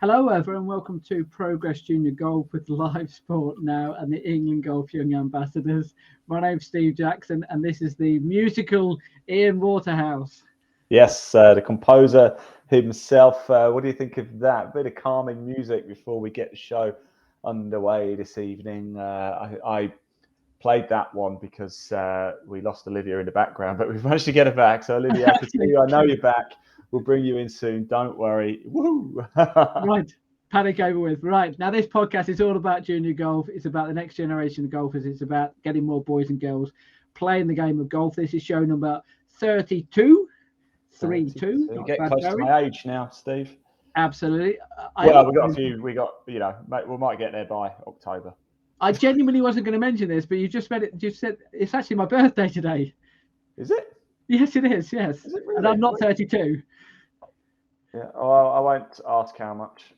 Hello, everyone. Welcome to Progress Junior Golf with Live Sport Now and the England Golf Young Ambassadors. My name's Steve Jackson, and this is the musical Ian Waterhouse. Yes, the composer himself. What do you think of that? Bit of calming music before we get the show underway this evening. I played that one because we lost Olivia in the background, but we've managed to get her back. So, Olivia, I can see you. I know you're back. We'll bring you in soon. Don't worry. Woo! Right. Panic over with. Right. Now, this podcast is all about junior golf. It's about the next generation of golfers. It's about getting more boys and girls playing the game of golf. This is show number 32. 3-2. So get close to my age now, Steve. Absolutely. Well, we got a few. We might get there by October. I genuinely wasn't going to mention this, but you just said it. You said it's actually my birthday today. Is it? Yes, it is. Yes, Is it really? And I'm not 32. Yeah. Well, I won't ask how much.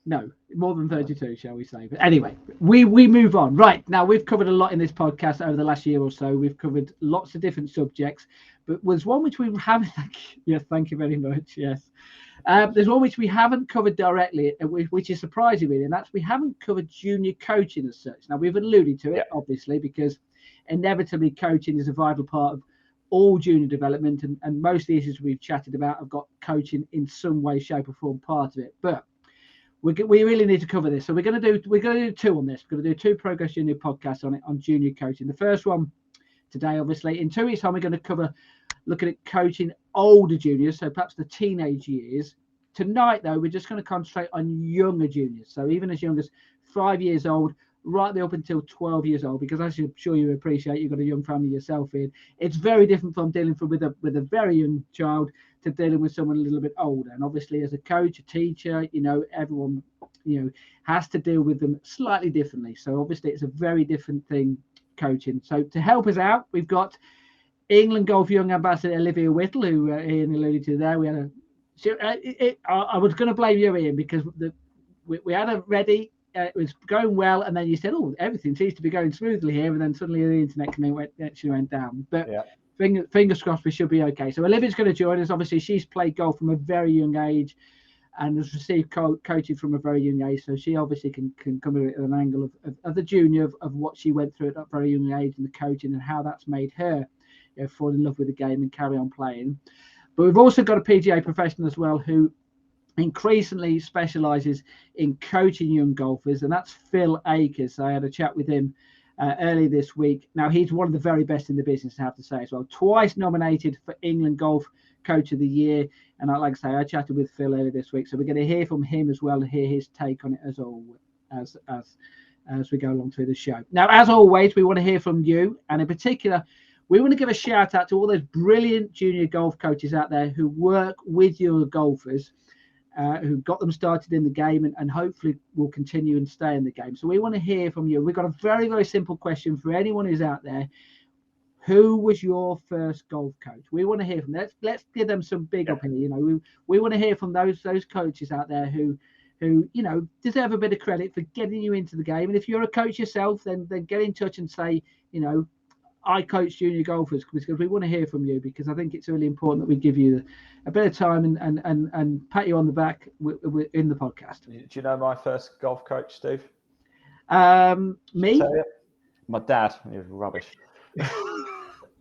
No, more than 32, shall we say? But anyway, we move on. Right, now we've covered a lot in this podcast over the last year or so. We've covered lots of different subjects, but there's one which we haven't. Yes, thank you very much. Yes, there's one which we haven't covered directly, which is surprising really, and that's we haven't covered junior coaching as such. Now we've alluded to it, obviously, because inevitably coaching is a vital part of all junior development, and most of the issues we've chatted about have got coaching in some way, shape, or form part of it, but we really need to cover this. So we're going to do two on this. We're going to do two Progress Junior podcasts on junior coaching. The first one today, obviously, in 2 weeks' time, we're going to cover looking at coaching older juniors, so perhaps the teenage years. Tonight, though, we're just going to concentrate on younger juniors, so even as young as 5 years old, right up until 12 years old, because as I'm sure you appreciate, you've got a young family yourself, Ian. It's very different from dealing with a very young child to dealing with someone a little bit older. And obviously, as a coach, a teacher, everyone, has to deal with them slightly differently. So obviously, it's a very different thing, coaching. So to help us out, we've got England Golf Young Ambassador Olivia Whittle, who Ian alluded to there. We had I was going to blame you, Ian, because we had a ready. It was going well, and then you said, "Oh, everything seems to be going smoothly here," and then suddenly the internet actually went down. But fingers crossed, we should be okay. So Olivia's going to join us. Obviously, she's played golf from a very young age, and has received coaching from a very young age. So she obviously can come at it at an angle of the junior of what she went through at that very young age, and the coaching and how that's made her fall in love with the game and carry on playing. But we've also got a PGA professional as well who increasingly specializes in coaching young golfers, and that's Phil Akers. I had a chat with him earlier this week. Now, he's one of the very best in the business, I have to say as well. Twice nominated for England Golf Coach of the Year, and like I say, I chatted with Phil earlier this week, so we're going to hear from him as well and hear his take on it as we go along through the show. Now, as always, we want to hear from you, and in particular, we want to give a shout out to all those brilliant junior golf coaches out there who work with your golfers, who got them started in the game and hopefully will continue and stay in the game. So we want to hear from you. We've got a very, very simple question for anyone who's out there. Who was your first golf coach? We want to hear from them. Let's give them some big up here. We want to hear from those coaches out there who deserve a bit of credit for getting you into the game. And if you're a coach yourself, then get in touch and say, I coach junior golfers, because we want to hear from you, because I think it's really important that we give you a bit of time and pat you on the back in the podcast. Do you know my first golf coach, Steve? Me? My dad. He was rubbish.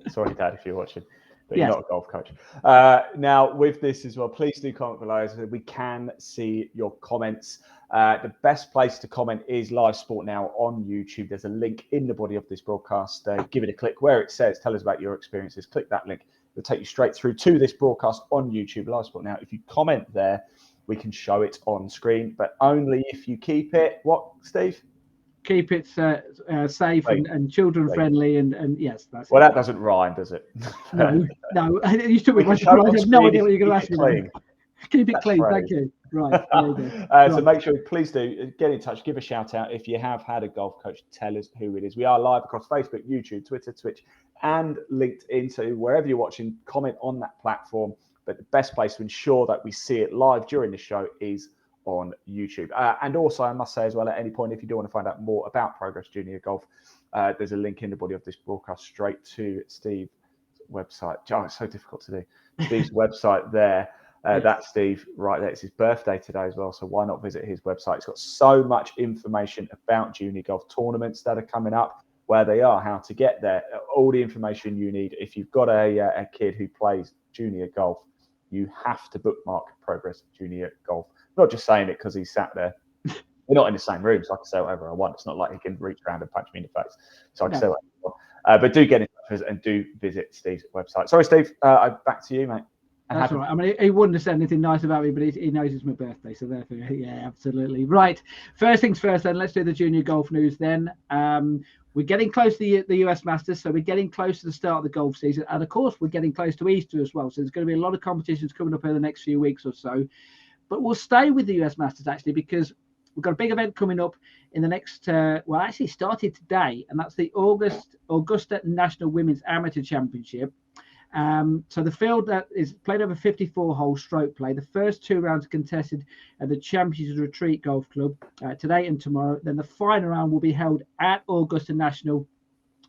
Sorry, Dad, if you're watching. But you're not a golf coach. Now, with this as well, please do comment below so that we can see your comments. The best place to comment is Live Sport Now on YouTube. There's a link in the body of this broadcast. Give it a click where it says, tell us about your experiences. Click that link. It'll take you straight through to this broadcast on YouTube, Live Sport Now. If you comment there, we can show it on screen, but only if you keep it, what, Steve? Keep it safe and children friendly, and yes, that's well, that doesn't rhyme, does it? No. You took me. I have no idea what you're going to ask me. Keep it clean. Thank you. Right. So make sure, please do get in touch. Give a shout out if you have had a golf coach. Tell us who it is. We are live across Facebook, YouTube, Twitter, Twitch, and LinkedIn. So wherever you're watching, comment on that platform. But the best place to ensure that we see it live during the show is on YouTube. And also, I must say as well, at any point, if you do want to find out more about Progress Junior Golf, there's a link in the body of this broadcast straight to Steve's website. Oh, it's so difficult to do. Steve's website there. That's Steve right there. It's his birthday today as well, so why not visit his website? It's got so much information about junior golf tournaments that are coming up, where they are, how to get there, all the information you need. If you've got a kid who plays junior golf, you have to bookmark Progress Junior Golf. Not just saying it because he's sat there. We're not in the same room, so I can say whatever I want. It's not like he can reach around and punch me in the face. So I can say whatever I want. But do get in touch with us and do visit Steve's website. Sorry, Steve. Back to you, mate. That's all right. I mean, he wouldn't have said anything nice about me, but he knows it's my birthday, so therefore, yeah, absolutely. Right. First things first, then, let's do the junior golf news then. We're getting close to the US Masters, so we're getting close to the start of the golf season. And, of course, we're getting close to Easter as well, so there's going to be a lot of competitions coming up over the next few weeks or so. But we'll stay with the US Masters, actually, because we've got a big event coming up in the next, actually started today, and that's the Augusta National Women's Amateur Championship. So the field that is played over 54-hole stroke play. The first 2 rounds are contested at the Champions Retreat Golf Club today and tomorrow. Then the final round will be held at Augusta National.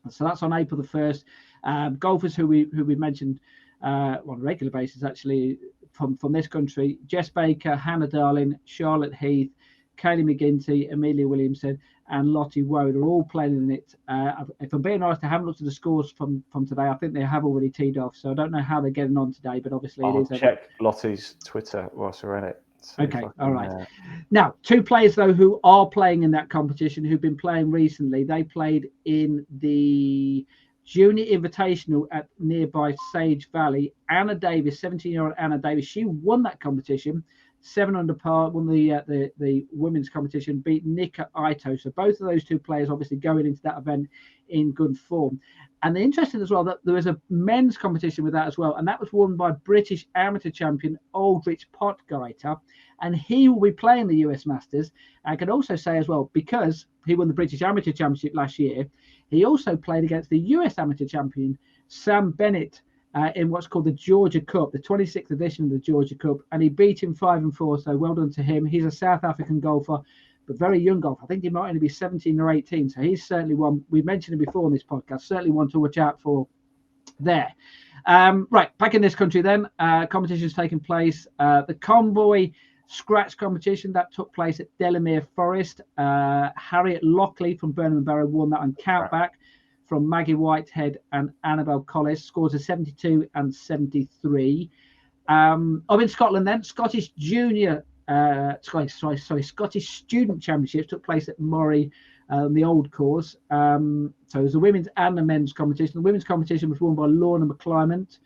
So that's on April the 1st. Golfers who we mentioned on a regular basis, actually, from this country: Jess Baker, Hannah Darling, Charlotte Heath, Kaylee McGinty, Amelia Williamson, and Lottie Woe. They're all playing in it. If I'm being honest, I haven't looked at the scores from today. I think they have already teed off, so I don't know how they're getting on today, but obviously I'll it is. Check Lottie's Twitter whilst we're in it. Okay, all right. Now, 2 players, though, who are playing in that competition, who've been playing recently. They played in the Junior Invitational at nearby Sage Valley. Anna Davis, 17-year-old Anna Davis, she won that competition. 7 under par, won the women's competition, beat Nika Ito. So both of those 2 players obviously going into that event in good form. And interesting as well that there was a men's competition with that as well, and that was won by British amateur champion Aldrich Potgieter, and he will be playing the US Masters. I can also say as well, because he won the British Amateur Championship last year, he also played against the US Amateur champion Sam Bennett in what's called the Georgia Cup, the 26th edition of the Georgia Cup, and he beat him 5-4. So well done to him. He's a South African golfer, but very young golfer. I think he might only be 17 or 18. So he's certainly one. We mentioned him before on this podcast. Certainly one to watch out for there. Right, back in this country then. Competitions taking place. The Convoy Scratch competition that took place at Delamere Forest. Harriet Lockley from Burnham and Barrow won that on countback from Maggie Whitehead and Annabelle Collis. Scores of 72 and 73. Up in Scotland then, Scottish Student Championships took place at Moray, the old course. So there's a women's and a men's competition. The women's competition was won by Lorna McClymont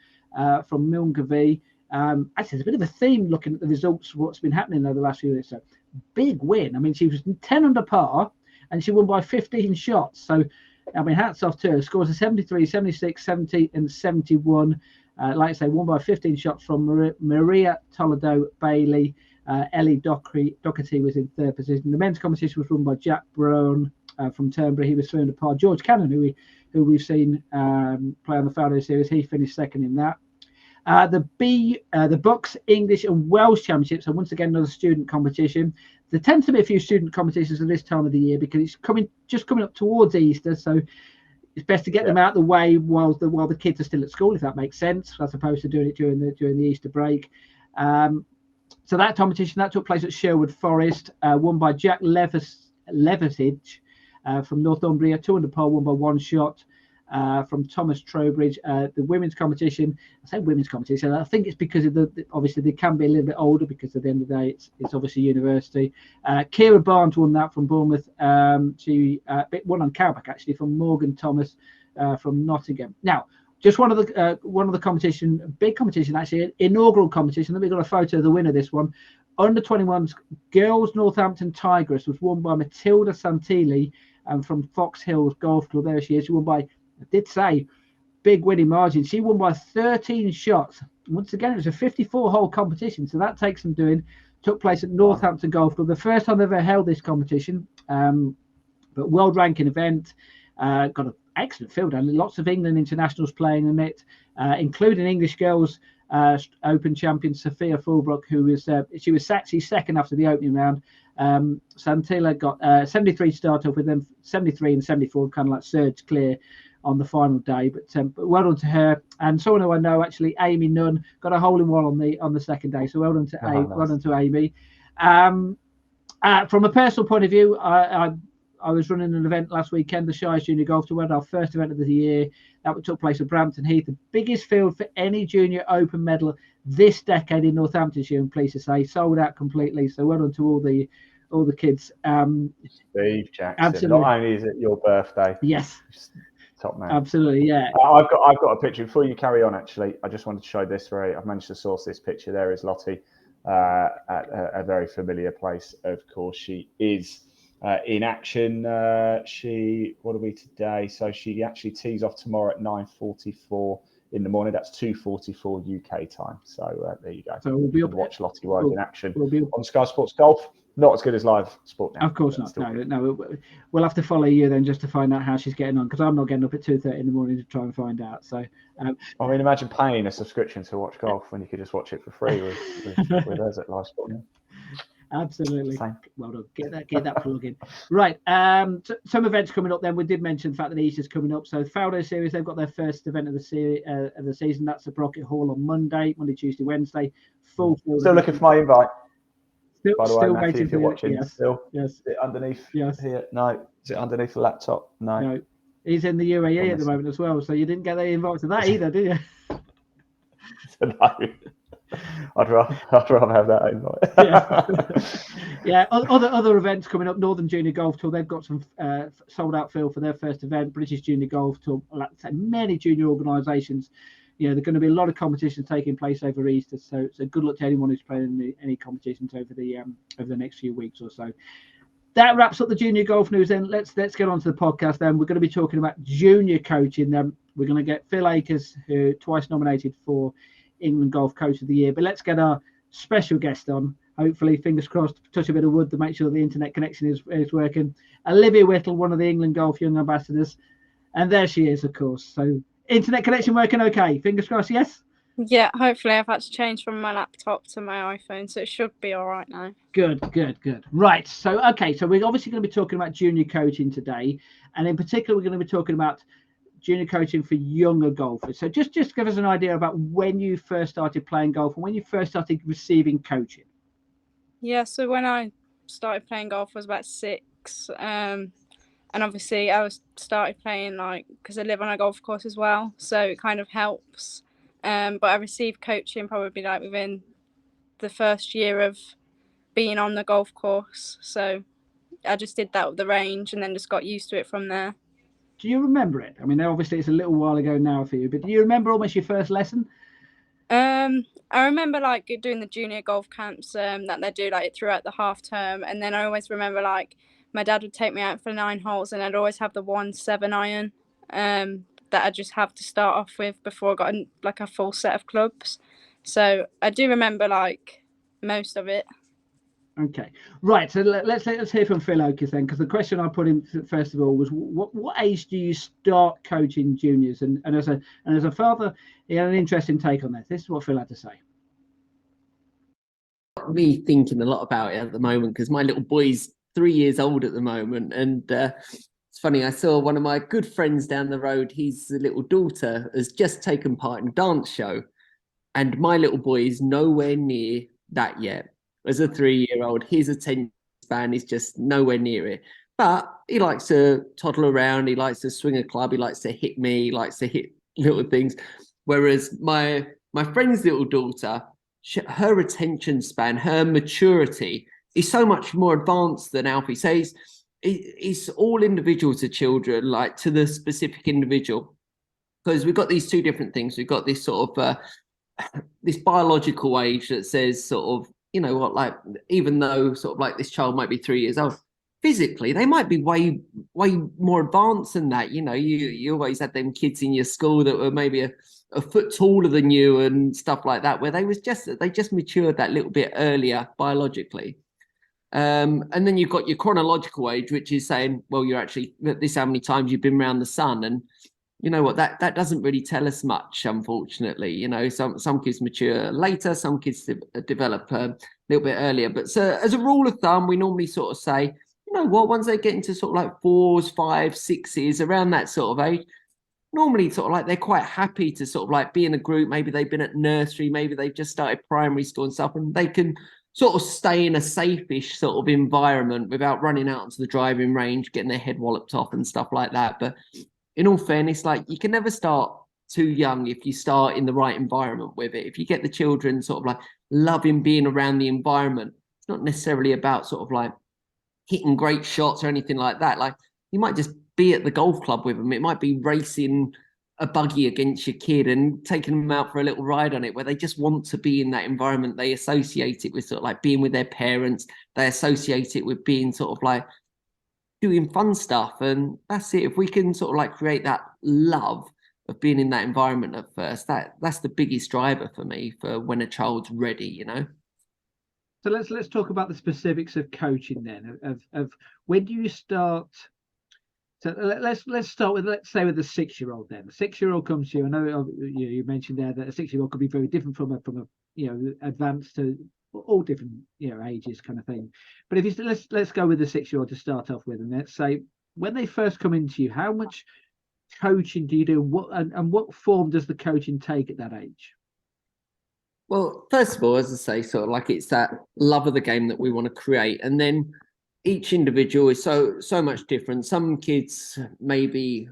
from Milngavie. Actually, there's a bit of a theme looking at the results of what's been happening over the last few years. So big win. I mean, she was 10 under par and she won by 15 shots. So, I mean, hats off to her. Scores of 73, 76, 70, and 71. Like I say, won by 15 shots from Maria Toledo Bailey. Ellie Doherty was in 3rd position. The men's competition was run by Jack Brown from Turnberry. He was 3 under par. George Cannon, who we've seen play on the Fowler Series, he finished 2nd in that. The Bucks, English, and Welsh Championships are once again another student competition. There tends to be a few student competitions at this time of the year because it's coming up towards Easter, so it's best to get them out of the way while the kids are still at school, if that makes sense, as opposed to doing it during the Easter break. So that competition that took place at Sherwood Forest, won by Jack Leverage from Northumbria, 2 under par, won by 1 shot. From Thomas Trowbridge. The women's competition, I say women's competition, I think it's because of obviously they can be a little bit older because at the end of the day it's obviously university. Kira Barnes won that from Bournemouth. She won on cowback actually from Morgan Thomas from Nottingham. Now, just one of the competition, big competition actually, inaugural competition. Then we got a photo of the winner of this one. Under 21s girls Northampton Tigress was won by Matilda Santilli from Fox Hills Golf Club. There she is. She won by, I did say, big winning margin. She won by 13 shots. Once again, it was a 54-hole competition, so that takes some doing. Took place at Northampton Golf Club. The first time they've ever held this competition, but world ranking event. Got an excellent field and lots of England internationals playing in it, including English girls Open champion Sophia Fulbrook, who was she was actually 2nd after the opening round. Santilla got 73 start off with them, 73 and 74 kind of like surged clear on the final day. But well done to her. And someone who I know, actually, Amy Nunn, got a hole in one on the second day. So well done to well done to Amy. From a personal point of view, I was running an event last weekend, the Shires Junior Golf Tour, our first event of the year. That took place at Brampton Heath, the biggest field for any junior open medal this decade in Northamptonshire. I'm pleased to say, sold out completely. So well done to all the kids. Steve Jackson. Absolutely. Not only is it your birthday, yes, top man. Absolutely, yeah. I've got a picture before you carry on. Actually, I just wanted to show this. I've managed to source this picture. There is Lottie at a very familiar place. Of course, she is. In action, what are we today? So she actually tees off tomorrow at 9:44 in the morning. That's 2:44 UK time. So there you go. So we'll be able to watch Lottie Wise in action on Sky Sports Golf. Not as good as live sport now. Of course not. No. We'll have to follow you then just to find out how she's getting on, because I'm not getting up at 2:30 in the morning to try and find out. So I mean, imagine paying a subscription to watch golf when you could just watch it for free with us at Live Sport. Yeah. Absolutely. Well done. Get that plug in. Right. Some events coming up then. We did mention the fact that Easter's coming up. So Faldo Series, they've got their first event of the season. That's the Brocket Hall on Monday, Tuesday, Wednesday. Full field. Still looking for my invite. By the way, still Matthew, waiting if you're watching, yes. still. Yes. Is it underneath yes. here? No. Is it underneath the laptop? No. He's in the UAE at the moment as well. So you didn't get the invite to that either, did you? No. I'd rather have that invite. Yeah. Other events coming up. Northern Junior Golf Tour. They've got some sold out field for their first event. British Junior Golf Tour. Like I say, many junior organisations. There are going to be a lot of competitions taking place over Easter. So good luck to anyone who's playing any competitions over the next few weeks or so. That wraps up the junior golf news. Then let's get on to the podcast. Then we're going to be talking about junior coaching. Then we're going to get Phil Akers, who twice nominated for England Golf Coach of the Year. But let's get our special guest on. Hopefully, fingers crossed, touch a bit of wood to make sure the internet connection is working. Olivia Whittle, one of the England Golf Young Ambassadors. And there she is, of course. So internet connection working okay? Fingers crossed, yes? Yeah, hopefully I've had to change from my laptop to my iPhone, so it should be all right now. Good. Right, so we're obviously going to be talking about junior coaching today. And in particular, we're going to be talking about junior coaching for younger golfers. So just give us an idea about when you first started playing golf and when you first started receiving coaching. Yeah, so when I started playing golf, I was about 6. And obviously I started playing because I live on a golf course as well, so it kind of helps. But I received coaching probably within the first year of being on the golf course. So I just did that with the range and then just got used to it from there. Do you remember it? I mean, obviously it's a little while ago now for you, but do you remember almost your first lesson? I remember doing the junior golf camps that they do throughout the half term, and then I always remember my dad would take me out for 9 holes, and I'd always have the 1-7 iron that I just have to start off with before I got a full set of clubs. So I do remember most of it. Okay, right. So let's hear from Phil Akers then, because the question I put in first of all was what age do you start coaching juniors? And as a father, he had an interesting take on this. This is what Phil had to say. Me thinking a lot about it at the moment because my little boy's 3 years old at the moment, and it's funny. I saw one of my good friends down the road. His little daughter has just taken part in a dance show, and my little boy is nowhere near that yet. As a 3-year-old, his attention span is just nowhere near it. But he likes to toddle around. He likes to swing a club. He likes to hit me. He likes to hit little things. Whereas my friend's little daughter, her attention span, her maturity is so much more advanced than Alfie. So it's all individual to children, to the specific individual. Because we've got these two different things. We've got this sort of this biological age that says even though this child might be 3 years old, physically they might be way more advanced than that. You always had them kids in your school that were maybe a foot taller than you and stuff like that, where they just matured that little bit earlier biologically. And then you've got your chronological age, which is saying, well, you're actually this how many times you've been around the sun. And you know what, that doesn't really tell us much, unfortunately. Some kids mature later, some kids develop a little bit earlier. But so as a rule of thumb, we normally sort of say, once they get into 4s, 5s, 6s, around that sort of age, normally sort of like they're quite happy to sort of like be in a group. Maybe they've been at nursery, maybe they've just started primary school and stuff, and they can sort of stay in a safe-ish sort of environment without running out onto the driving range, getting their head walloped off and stuff like that. But in all fairness, like, you can never start too young if you start in the right environment with it. If you get the children sort of like loving being around the environment, it's not necessarily about sort of like hitting great shots or anything like that. Like, you might just be at the golf club with them. It might be racing a buggy against your kid and taking them out for a little ride on it, where they just want to be in that environment. They associate it with sort of like being with their parents. They associate it with being sort of like doing fun stuff. And that's it. If we can sort of like create that love of being in that environment at first, that's the biggest driver for me for when a child's ready, you know. So let's talk about the specifics of coaching then. Of when do you start? So let's start with, let's say, with the 6-year-old then. The 6-year-old comes to you. I know you mentioned there that a 6-year-old could be very different from a advanced to all different ages kind of thing. But if you let's go with the 6-year-old to start off with, and let's say when they first come into you, how much coaching do you do? What form does the coaching take at that age? Well, first of all, as I say, sort of like it's that love of the game that we want to create. And then each individual is so much different. Some kids maybe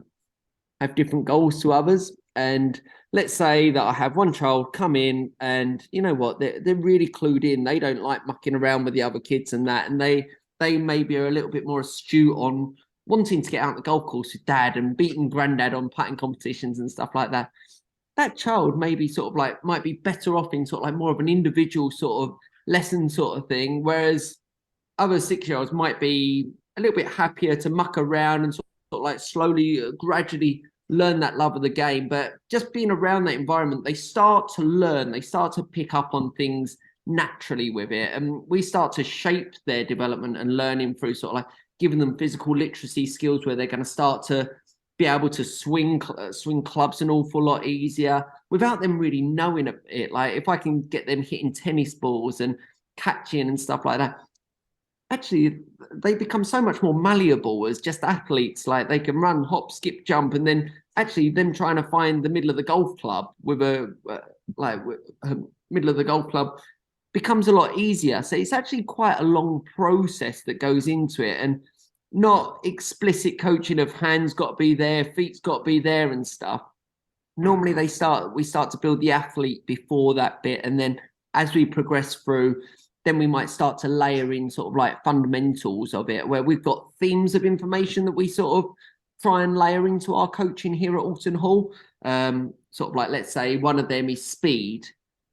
have different goals to others. And let's say that I have one child come in and, you know what, they're really clued in. They don't like mucking around with the other kids and that. And they maybe are a little bit more astute on wanting to get out on the golf course with dad and beating granddad on putting competitions and stuff like that. That child maybe sort of like might be better off in sort of like more of an individual sort of lesson sort of thing, whereas other 6-year-olds might be a little bit happier to muck around and sort of like slowly, gradually learn that love of the game. But just being around that environment, they start to learn, they start to pick up on things naturally with it, and we start to shape their development and learning through sort of like giving them physical literacy skills, where they're going to start to be able to swing clubs an awful lot easier without them really knowing it. Like, if I can get them hitting tennis balls and catching and stuff like that, actually they become so much more malleable as just athletes. Like, they can run, hop, skip, jump, and then actually them trying to find the middle of the golf club with a middle of the golf club becomes a lot easier. So it's actually quite a long process that goes into it, and not explicit coaching of hands got to be there, feet's got to be there and stuff. Normally we start to build the athlete before that bit, and then as we progress through, then we might start to layer in sort of like fundamentals of it, where we've got themes of information that we sort of try and layer into our coaching here at Alton Hall. Sort of like, let's say one of them is speed,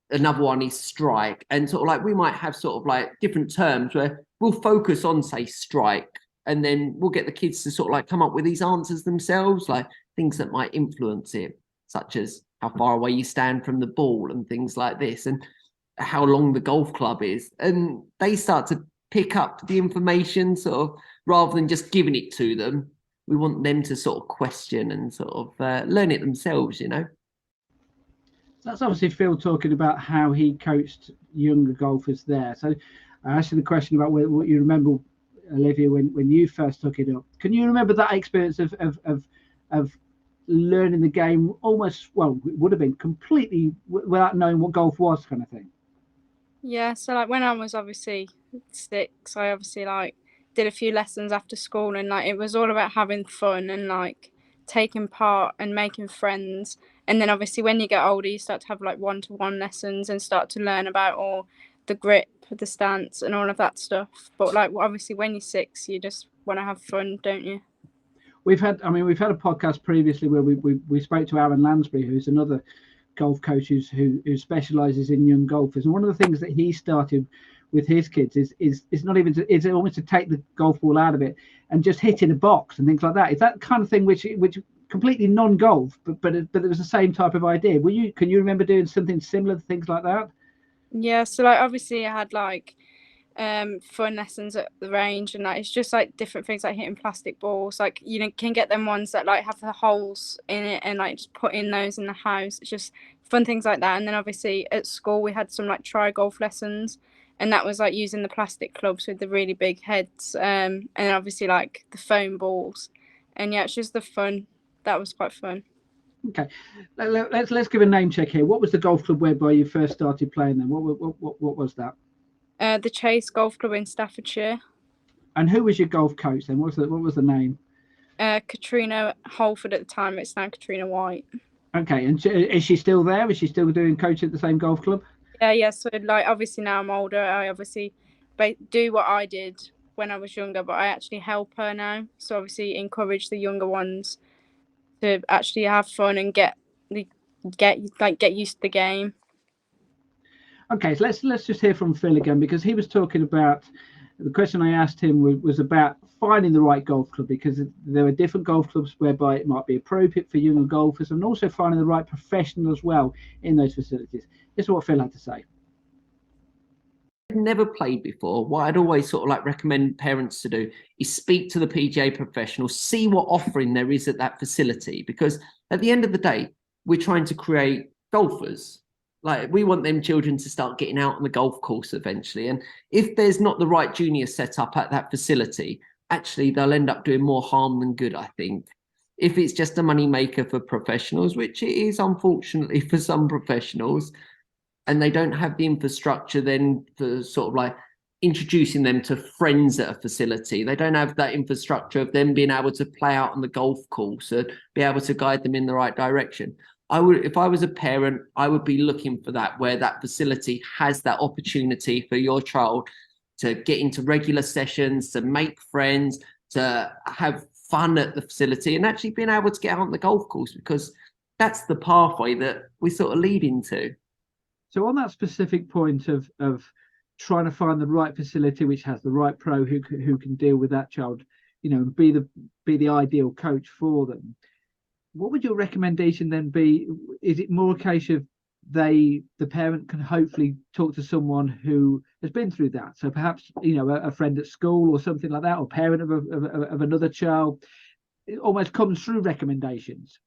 another one is strike, and sort of like we might have sort of like different terms where we'll focus on, say, strike, and then we'll get the kids to sort of like come up with these answers themselves, like things that might influence it, such as how far away you stand from the ball and things like this, and how long the golf club is. And they start to pick up the information sort of, rather than just giving it to them. We want them to sort of question and sort of learn it themselves, you know. That's obviously Phil talking about how he coached younger golfers there. So I asked you the question about what you remember, Olivia, when you first took it up. Can you remember that experience of learning the game almost, well, it would have been completely without knowing what golf was, kind of thing? Yeah, so like when I was obviously 6, I obviously like did a few lessons after school, and like it was all about having fun and like taking part and making friends. And then obviously when you get older, you start to have like one-to-one lessons and start to learn about all the grip, the stance, and all of that stuff. But like obviously when you're 6, you just want to have fun, don't you? We've had a podcast previously where we spoke to Aaron Lansbury, who's another golf coach who specializes in young golfers, and one of the things that he started with his kids is not even is almost to take the golf ball out of it and just hit in a box and things like that. Is that kind of thing which completely non-golf, but it was the same type of idea? Can you remember doing something similar to things like that? Yeah, so like obviously I had like fun lessons at the range, and like it's just like different things like hitting plastic balls. Like, you know, can get them ones that like have the holes in it and like just put in those in the house. It's just fun things like that. And then obviously at school we had some like try golf lessons, and that was like using the plastic clubs with the really big heads, and then obviously like the foam balls. And yeah, it's just the fun. That was quite fun. Okay, let's give a name check here. What was the golf club whereby you first started playing then? What was that? The Chase Golf Club in Staffordshire. And who was your golf coach then? What was the name? Katrina Holford at the time. It's now Katrina White. Okay, and is she still there? Is she still doing coaching at the same golf club? Yeah. So like, obviously now I'm older. I obviously do what I did when I was younger, but I actually help her now. So obviously encourage the younger ones to actually have fun and get used to the game. Okay, so let's just hear from Phil again, because he was talking about, the question I asked him was about finding the right golf club, because there are different golf clubs whereby it might be appropriate for younger golfers, and also finding the right professional as well in those facilities. This is what Phil had to say. Never played before, what I'd always sort of like recommend parents to do is speak to the PGA professional, see what offering there is at that facility, because at the end of the day, we're trying to create golfers. Like, we want them children to start getting out on the golf course eventually. And if there's not the right junior set up at that facility, actually they'll end up doing more harm than good, I think. If it's just a money maker for professionals, which it is unfortunately for some professionals, and they don't have the infrastructure then for sort of like introducing them to friends at a facility. They don't have that infrastructure of them being able to play out on the golf course and be able to guide them in the right direction. If I was a parent, I would be looking for that, where that facility has that opportunity for your child to get into regular sessions, to make friends, to have fun at the facility, and actually being able to get out on the golf course, because that's the pathway that we sort of lead into. So on that specific point of trying to find the right facility which has the right pro who can deal with that child, be the ideal coach for them, what would your recommendation then be? Is it more a case of the parent can hopefully talk to someone who has been through that, so perhaps a friend at school or something like that, or parent of another child? It almost comes through recommendations.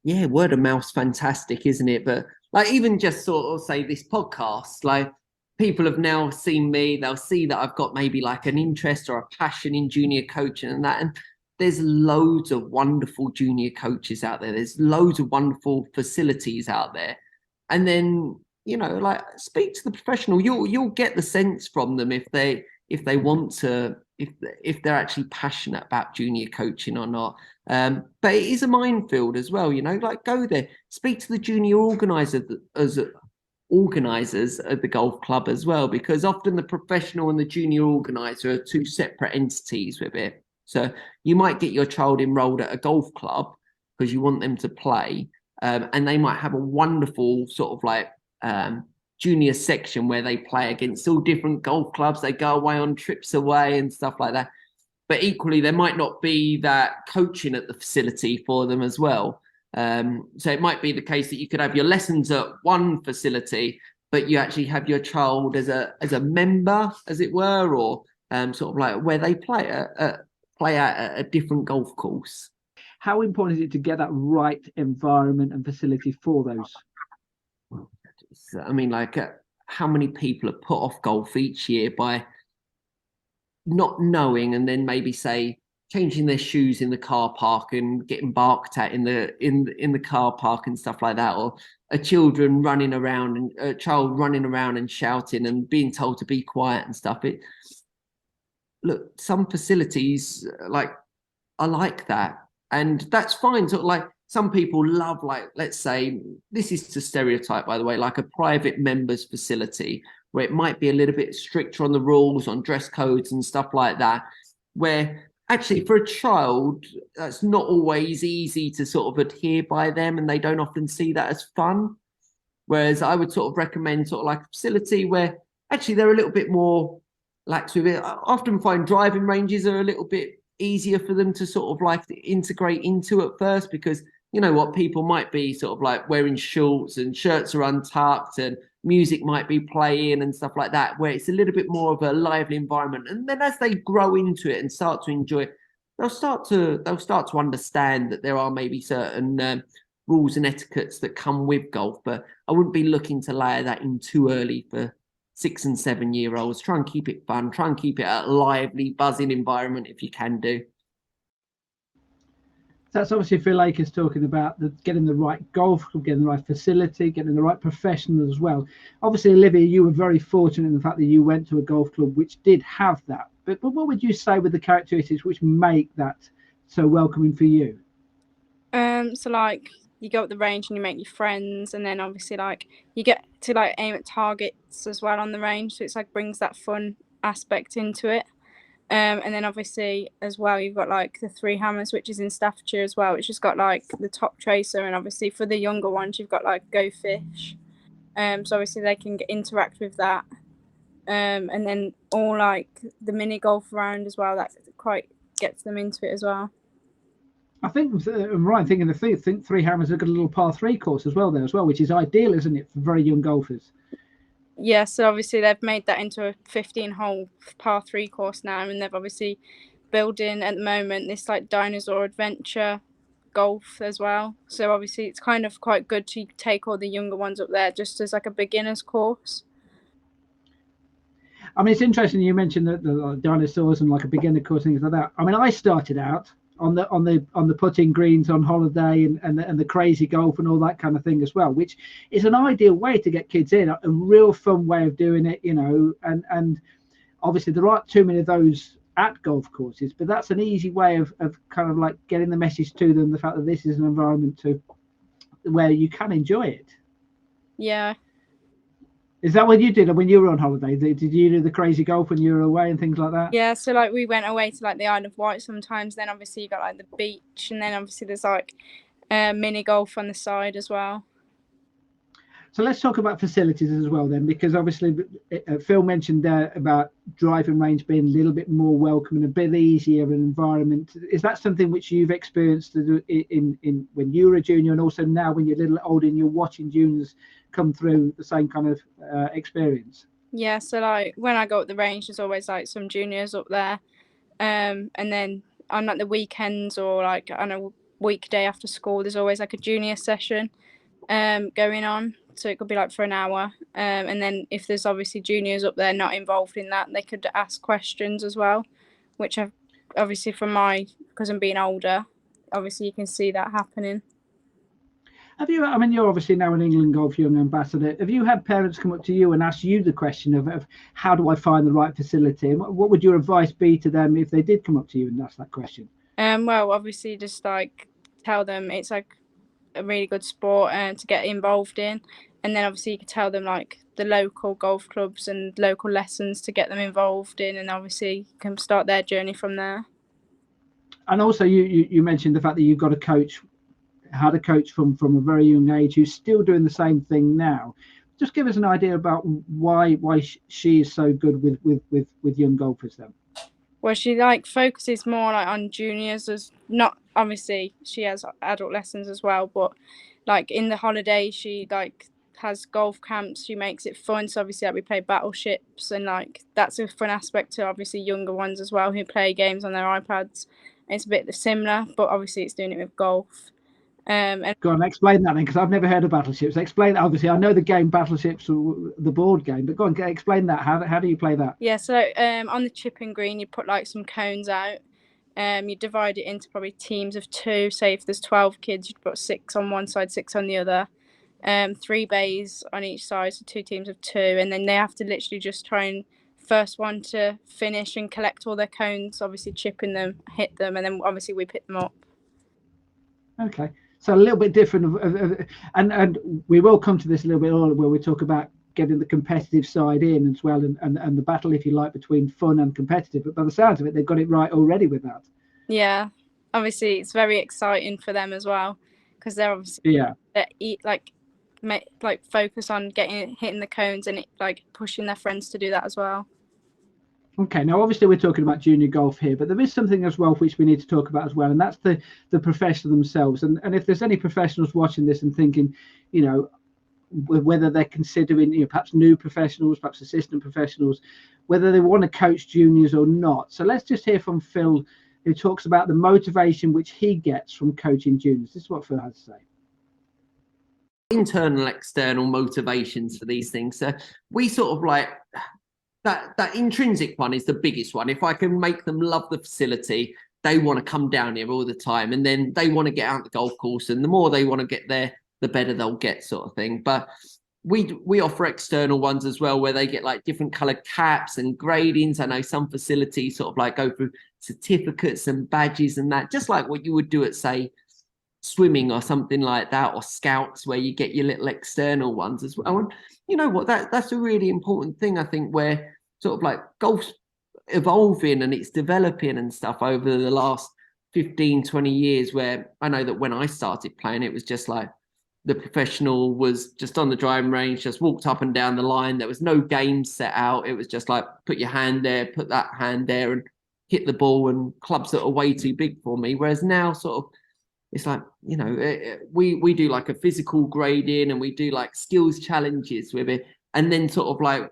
Yeah, word of mouth's fantastic, isn't it? But like, even just sort of say this podcast, like, people have now seen me, they'll see that I've got maybe like an interest or a passion in junior coaching and that. And there's loads of wonderful junior coaches out there. There's loads of wonderful facilities out there. And then, like, speak to the professional. You'll get the sense from them if they want to, if they're actually passionate about junior coaching or not. But it is a minefield as well, like, go there, speak to the junior organisers at the golf club as well, because often the professional and the junior organiser are two separate entities with it. So you might get your child enrolled at a golf club because you want them to play, and they might have a wonderful sort of like junior section where they play against all different golf clubs. They go away on trips away and stuff like that. But equally, there might not be that coaching at the facility for them as well. So it might be the case that you could have your lessons at one facility, but you actually have your child as a member, as it were, or sort of like where they play at a different golf course. How important is it to get that right environment and facility for those? I mean, like, how many people are put off golf each year by not knowing, and then maybe say changing their shoes in the car park and getting barked at in the car park and stuff like that, or a child running around and shouting and being told to be quiet and stuff. Look, some facilities are like that, and that's fine. Sort of like, some people love, like, let's say, this is to stereotype, by the way, like a private members facility where it might be a little bit stricter on the rules, on dress codes and stuff like that, where actually for a child, that's not always easy to sort of adhere by them, and they don't often see that as fun. Whereas I would sort of recommend sort of like a facility where actually they're a little bit more lax with it. I often find driving ranges are a little bit easier for them to sort of like integrate into at first, because people might be sort of like wearing shorts and shirts are untucked and music might be playing and stuff like that, where it's a little bit more of a lively environment. And then as they grow into it and start to enjoy it, they'll start to understand that there are maybe certain rules and etiquettes that come with golf. But I wouldn't be looking to layer that in too early for 6 and 7 year olds. Try and keep it fun. Try and keep it a lively, buzzing environment if you can do. That's obviously Phil Akers talking about getting the right golf, getting the right facility, getting the right professional as well. Obviously, Olivia, you were very fortunate in the fact that you went to a golf club which did have that. But what would you say were the characteristics which make that so welcoming for you? So like you go up the range and you make your friends, and then obviously like you get to like aim at targets as well on the range, so it's like brings that fun aspect into it. And then obviously as well you've got like the Three Hammers, which is in Staffordshire as well, which has got like the Top Tracer, and obviously for the younger ones you've got like Go Fish. So obviously they can interact with that. And then all like the mini golf round as well, that quite gets them into it as well. I think I'm right in thinking I think Three Hammers have got a little par 3 course as well there as well, which is ideal, isn't it, for very young golfers? Yeah, so obviously they've made that into a 15-hole par 3 course now, and they've obviously building at the moment this like dinosaur adventure golf as well. So obviously it's kind of quite good to take all the younger ones up there just as like a beginner's course. I mean, it's interesting you mentioned the dinosaurs and like a beginner course, things like that. I mean, I started out on the putting greens on holiday and the crazy golf and all that kind of thing as well, which is an ideal way to get kids in, a real fun way of doing it, you know. And obviously there aren't too many of those at golf courses, but that's an easy way of kind of like getting the message to them, the fact that this is an environment where you can enjoy it. Yeah. Is that what you did when you were on holiday? Did you do the crazy golf when you were away and things like that? Yeah, so like we went away to like the Isle of Wight sometimes. Then obviously you got like the beach, and then obviously there's like mini golf on the side as well. So let's talk about facilities as well then, because obviously Phil mentioned there about driving range being a little bit more welcoming, a bit easier of an environment. Is that something which you've experienced in when you were a junior, and also now when you're a little older and you're watching juniors come through the same kind of experience? Yeah, so like when I go up the range, there's always like some juniors up there, and then on like the weekends or like on a weekday after school, there's always like a junior session going on. So it could be like for an hour, and then if there's obviously juniors up there not involved in that, they could ask questions as well, which I've obviously because I'm being older, obviously you can see that happening. Have you, I mean, you're obviously now an England Golf Young Ambassador. Have you had parents come up to you and ask you the question of how do I find the right facility? And what would your advice be to them if they did come up to you and ask that question? Well, obviously just like tell them it's like a really good sport to get involved in, and then obviously you can tell them like the local golf clubs and local lessons to get them involved in, and obviously you can start their journey from there. And also you mentioned the fact that you've got a coach, had a coach from a very young age who's still doing the same thing now. Just give us an idea about why she is so good with young golfers then. Well, she like focuses more like on juniors, as not obviously she has adult lessons as well, but like in the holidays she like has golf camps. She makes it fun, so obviously like we play battleships, and like that's a fun aspect to obviously younger ones as well who play games on their iPads. It's a bit similar, but obviously it's doing it with golf. And go on, explain that then, because I've never heard of battleships. Explain. Obviously, I know the game battleships, the board game, but go on, explain that. How do you play that? Yeah, so on the chipping green, you put like some cones out. You divide it into probably teams of 2. Say if there's 12 kids, you'd put 6 on one side, 6 on the other. 3 bays on each side, so 2 teams of 2, and then they have to literally just try and first one to finish and collect all their cones. Obviously, chipping them, hit them, and then obviously we pick them up. Okay. So a little bit different, and we will come to this a little bit earlier where we talk about getting the competitive side in as well, and the battle, if you like, between fun and competitive. But by the sounds of it, they've got it right already with that. Yeah, obviously it's very exciting for them as well, because they're obviously like focus on hitting the cones and like pushing their friends to do that as well. Okay, now obviously we're talking about junior golf here, but there is something as well which we need to talk about as well, and that's the professional themselves. And if there's any professionals watching this and thinking, you know, whether they're considering, you know, perhaps new professionals, perhaps assistant professionals, whether they want to coach juniors or not. So let's just hear from Phil, who talks about the motivation which he gets from coaching juniors. This is what Phil has to say. Internal, external motivations for these things. So we sort of like that intrinsic one is the biggest one. If I can make them love the facility, they want to come down here all the time, and then they want to get out the golf course, and the more they want to get there, the better they'll get, sort of thing. But we offer external ones as well, where they get like different coloured caps and gradings. I know some facilities sort of like go through certificates and badges and that, just like what you would do at, say, swimming or something like that, or scouts, where you get your little external ones as well. And you know what, that's a really important thing, I think, where sort of like golf's evolving and it's developing and stuff over the last 15-20 years, where I know that when I started playing, it was just like the professional was just on the driving range, just walked up and down the line. There was no game set out. It was just like, put your hand there, put that hand there, and hit the ball, and clubs that are way too big for me. Whereas now, sort of, it's like, you know, we do like a physical grading, and we do like skills challenges with it, and then sort of like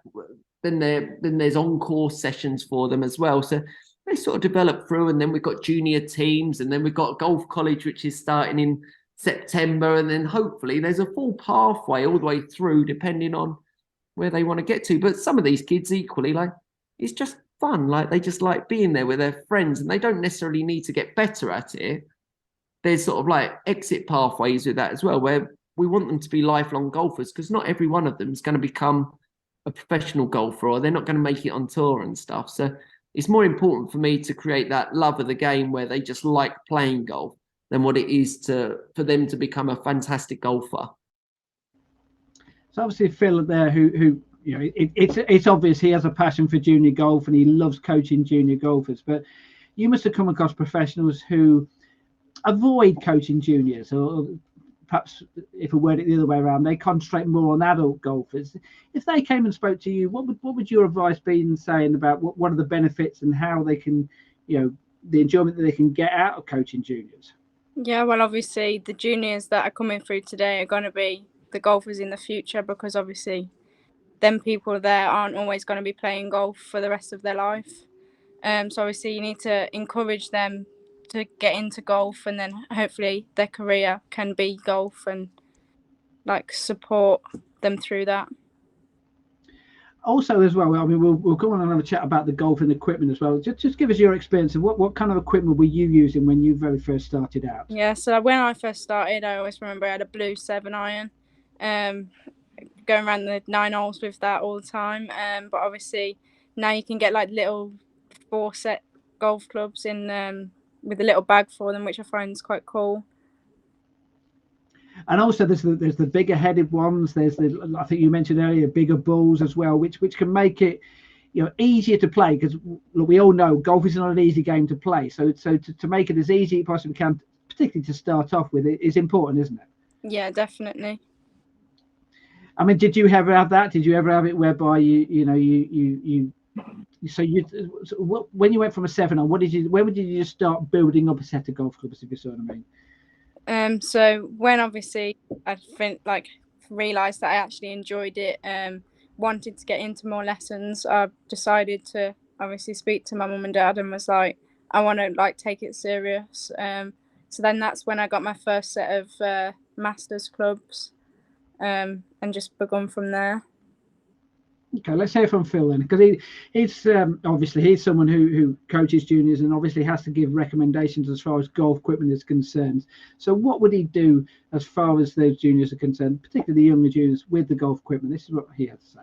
then there's on-course sessions for them as well. So they sort of develop through, and then we've got junior teams, and then we've got golf college, which is starting in September, and then hopefully there's a full pathway all the way through, depending on where they want to get to. But some of these kids equally, like, it's just fun. Like, they just like being there with their friends, and they don't necessarily need to get better at it. There's sort of like exit pathways with that as well, where we want them to be lifelong golfers, because not every one of them is going to become a professional golfer, or they're not going to make it on tour and stuff. So it's more important for me to create that love of the game where they just like playing golf, than what it is for them to become a fantastic golfer. So obviously Phil there, who you know, it's obvious he has a passion for junior golf and he loves coaching junior golfers. But you must have come across professionals who avoid coaching juniors, or perhaps, if we word it the other way around, they concentrate more on adult golfers. If they came and spoke to you, what would your advice be in saying about what are the benefits and how they can, you know, the enjoyment that they can get out of coaching juniors? Yeah, well, obviously the juniors that are coming through today are going to be the golfers in the future, because obviously them people there aren't always going to be playing golf for the rest of their life. So obviously you need to encourage them to get into golf, and then hopefully their career can be golf, and like support them through that. Also, as well, I mean, we'll go on and have a chat about the golfing equipment as well. Just give us your experience of what kind of equipment were you using when you very first started out? Yeah, so when I first started, I always remember I had a blue 7-iron, going around the 9 holes with that all the time. But obviously now you can get like little 4-set golf clubs in with a little bag for them, which I find is quite cool. And also there's the bigger headed ones. There's I think you mentioned earlier, bigger balls as well, which can make it, you know, easier to play, because we all know golf is not an easy game to play. So to make it as easy as you possibly can, particularly to start off with, it is important, isn't it? Yeah, definitely. I mean, did you ever have that? Did you ever have it whereby when you went from a 7-iron, when did you just start building up a set of golf clubs, if you see what I mean? So when obviously I realised that I actually enjoyed it, wanted to get into more lessons, I decided to obviously speak to my mum and dad and was like, I want to like take it serious. So then that's when I got my first set of masters clubs, and just begun from there. Okay, let's hear from Phil then, because he's obviously he's someone who coaches juniors and obviously has to give recommendations as far as golf equipment is concerned. So what would he do as far as those juniors are concerned, particularly the younger juniors, with the golf equipment? This is what he had to say.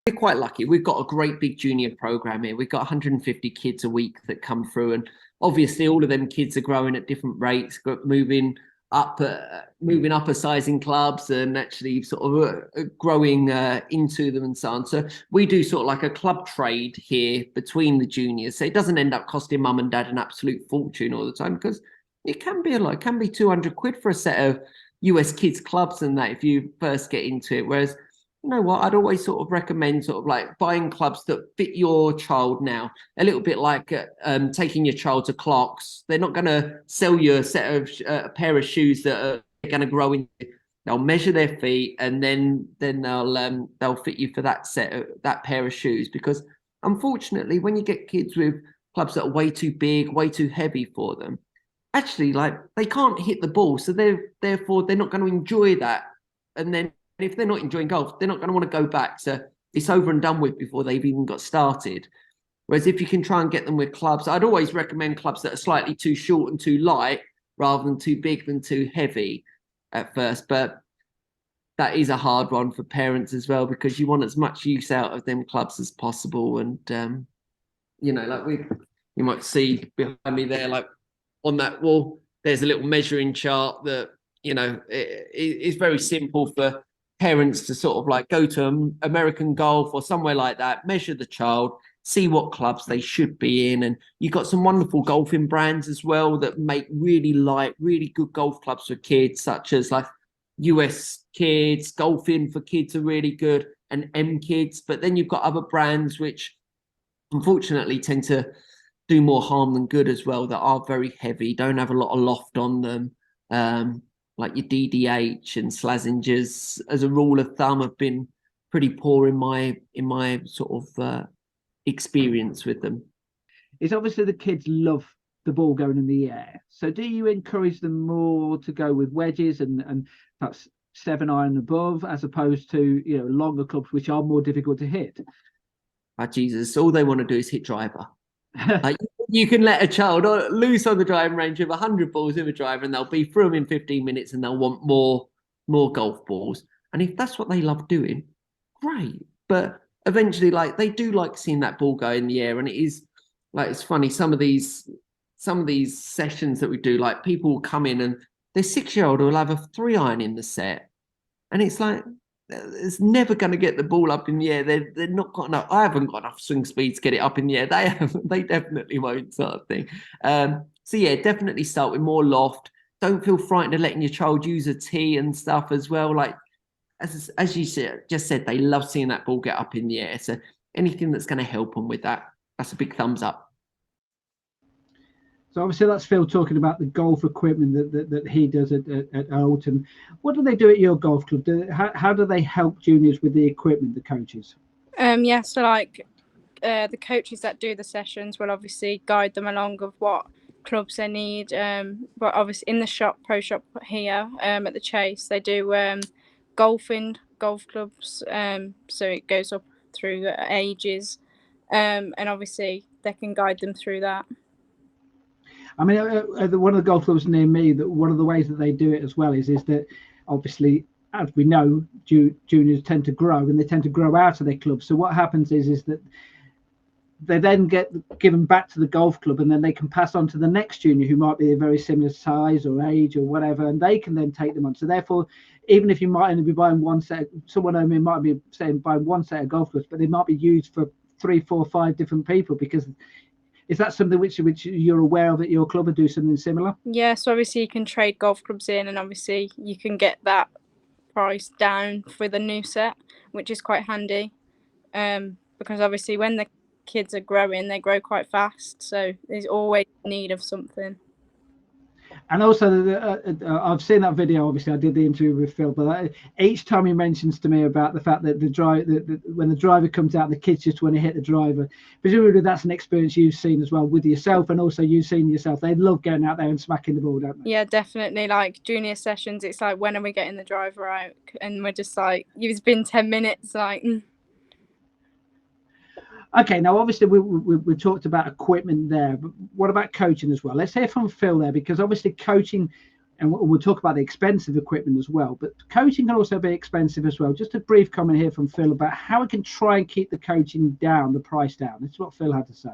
We're quite lucky. We've got a great big junior program here. We've got 150 kids a week that come through, and obviously all of them kids are growing at different rates, moving up a size in clubs, and actually sort of growing into them and so on. So we do sort of like a club trade here between the juniors. So it doesn't end up costing mum and dad an absolute fortune all the time, because it can be a lot. It can be 200 quid for a set of US kids clubs and that if you first get into it. Whereas, you know what, I'd always sort of recommend sort of like buying clubs that fit your child now. A little bit like taking your child to Clark's. They're not going to sell you a pair of shoes that are going to grow into. They'll measure their feet, and then they'll fit you for that pair of shoes. Because unfortunately, when you get kids with clubs that are way too big, way too heavy for them, actually, like, they can't hit the ball, so therefore they're not going to enjoy that. And then if they're not enjoying golf, they're not going to want to go back. So it's over and done with before they've even got started. Whereas if you can try and get them with clubs, I'd always recommend clubs that are slightly too short and too light rather than too big than too heavy at first. But that is a hard one for parents as well, because you want as much use out of them clubs as possible. And, like you might see behind me there, like on that wall, there's a little measuring chart that, it's very simple for parents to sort of like go to American Golf or somewhere like that, measure the child, see what clubs they should be in. And you've got some wonderful golfing brands as well that make really light, really good golf clubs for kids, such as like US Kids, Golfing for Kids are really good, and M Kids. But then you've got other brands which unfortunately tend to do more harm than good as well, that are very heavy, don't have a lot of loft on them. Like your DDH and Slazingers, as a rule of thumb, have been pretty poor in my sort of experience with them. It's obviously the kids love the ball going in the air. So do you encourage them more to go with wedges and perhaps 7-iron above, as opposed to longer clubs which are more difficult to hit? Oh, Jesus, all they want to do is hit driver. Like, you can let a child loose on the driving range with 100 balls in a driver, and they'll be through them in 15 minutes, and they'll want more golf balls. And if that's what they love doing, great. But eventually, like, they do like seeing that ball go in the air. And it is like, it's funny, some of these sessions that we do, like, people will come in and their 6-year-old will have a 3-iron in the set, and it's like, it's never going to get the ball up in the air. They're not got enough. I haven't got enough swing speed to get it up in the air. They haven't. They definitely won't, sort of thing. So yeah, definitely start with more loft. Don't feel frightened of letting your child use a tee and stuff as well. Like, as you just said, they love seeing that ball get up in the air. So anything that's going to help them with that, that's a big thumbs up. So obviously that's Phil talking about the golf equipment that he does at Alton. What do they do at your golf club? How do they help juniors with the equipment, the coaches? So like the coaches that do the sessions will obviously guide them along of what clubs they need. But obviously in the pro shop here at the Chase, they do golf clubs. So it goes up through ages, and obviously they can guide them through that. I mean, one of the golf clubs near me, that one of the ways that they do it as well is that obviously, as we know, juniors tend to grow, and they tend to grow out of their club. So what happens is that they then get given back to the golf club, and then they can pass on to the next junior who might be a very similar size or age or whatever, and they can then take them on. So therefore, even if you might only be buying one set, someone I mean might be saying buying one set of golf clubs, but they might be used for 3, 4, 5 different people. Because is that something which you're aware of at your club, or do something similar? Yeah, so obviously you can trade golf clubs in, and obviously you can get that price down for the new set, which is quite handy. Because obviously when the kids are growing, they grow quite fast, so there's always need of something. And also, I've seen that video. Obviously, I did the interview with Phil, but each time he mentions to me about the fact that when the driver comes out, the kids just want to hit the driver. Presumably, that's an experience you've seen as well with yourself, and also you've seen yourself. They love getting out there and smacking the ball, don't they? Yeah, definitely. Like junior sessions, it's like, when are we getting the driver out? And we're just like, it's been 10 minutes, like. Okay, now obviously we talked about equipment there, but what about coaching as well? Let's hear from Phil there, because obviously coaching, and we'll talk about the expensive equipment as well, but coaching can also be expensive as well. Just a brief comment here from Phil about how we can try and keep the coaching down, the price down. This is what Phil had to say.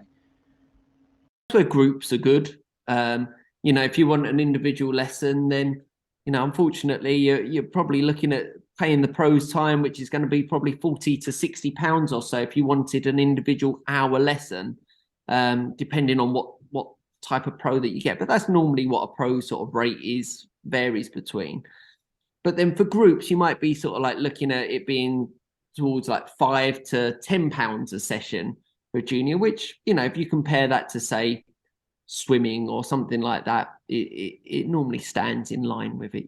That's where groups are good. If you want an individual lesson, then, unfortunately, you're probably looking at paying the pros time, which is going to be probably £40 to £60 or so if you wanted an individual hour lesson, depending on what type of pro that you get. But that's normally what a pro sort of rate varies between. But then for groups, you might be sort of like looking at it being towards like £5 to £10 a session for a junior, which, if you compare that to, say, swimming or something like that, it normally stands in line with it,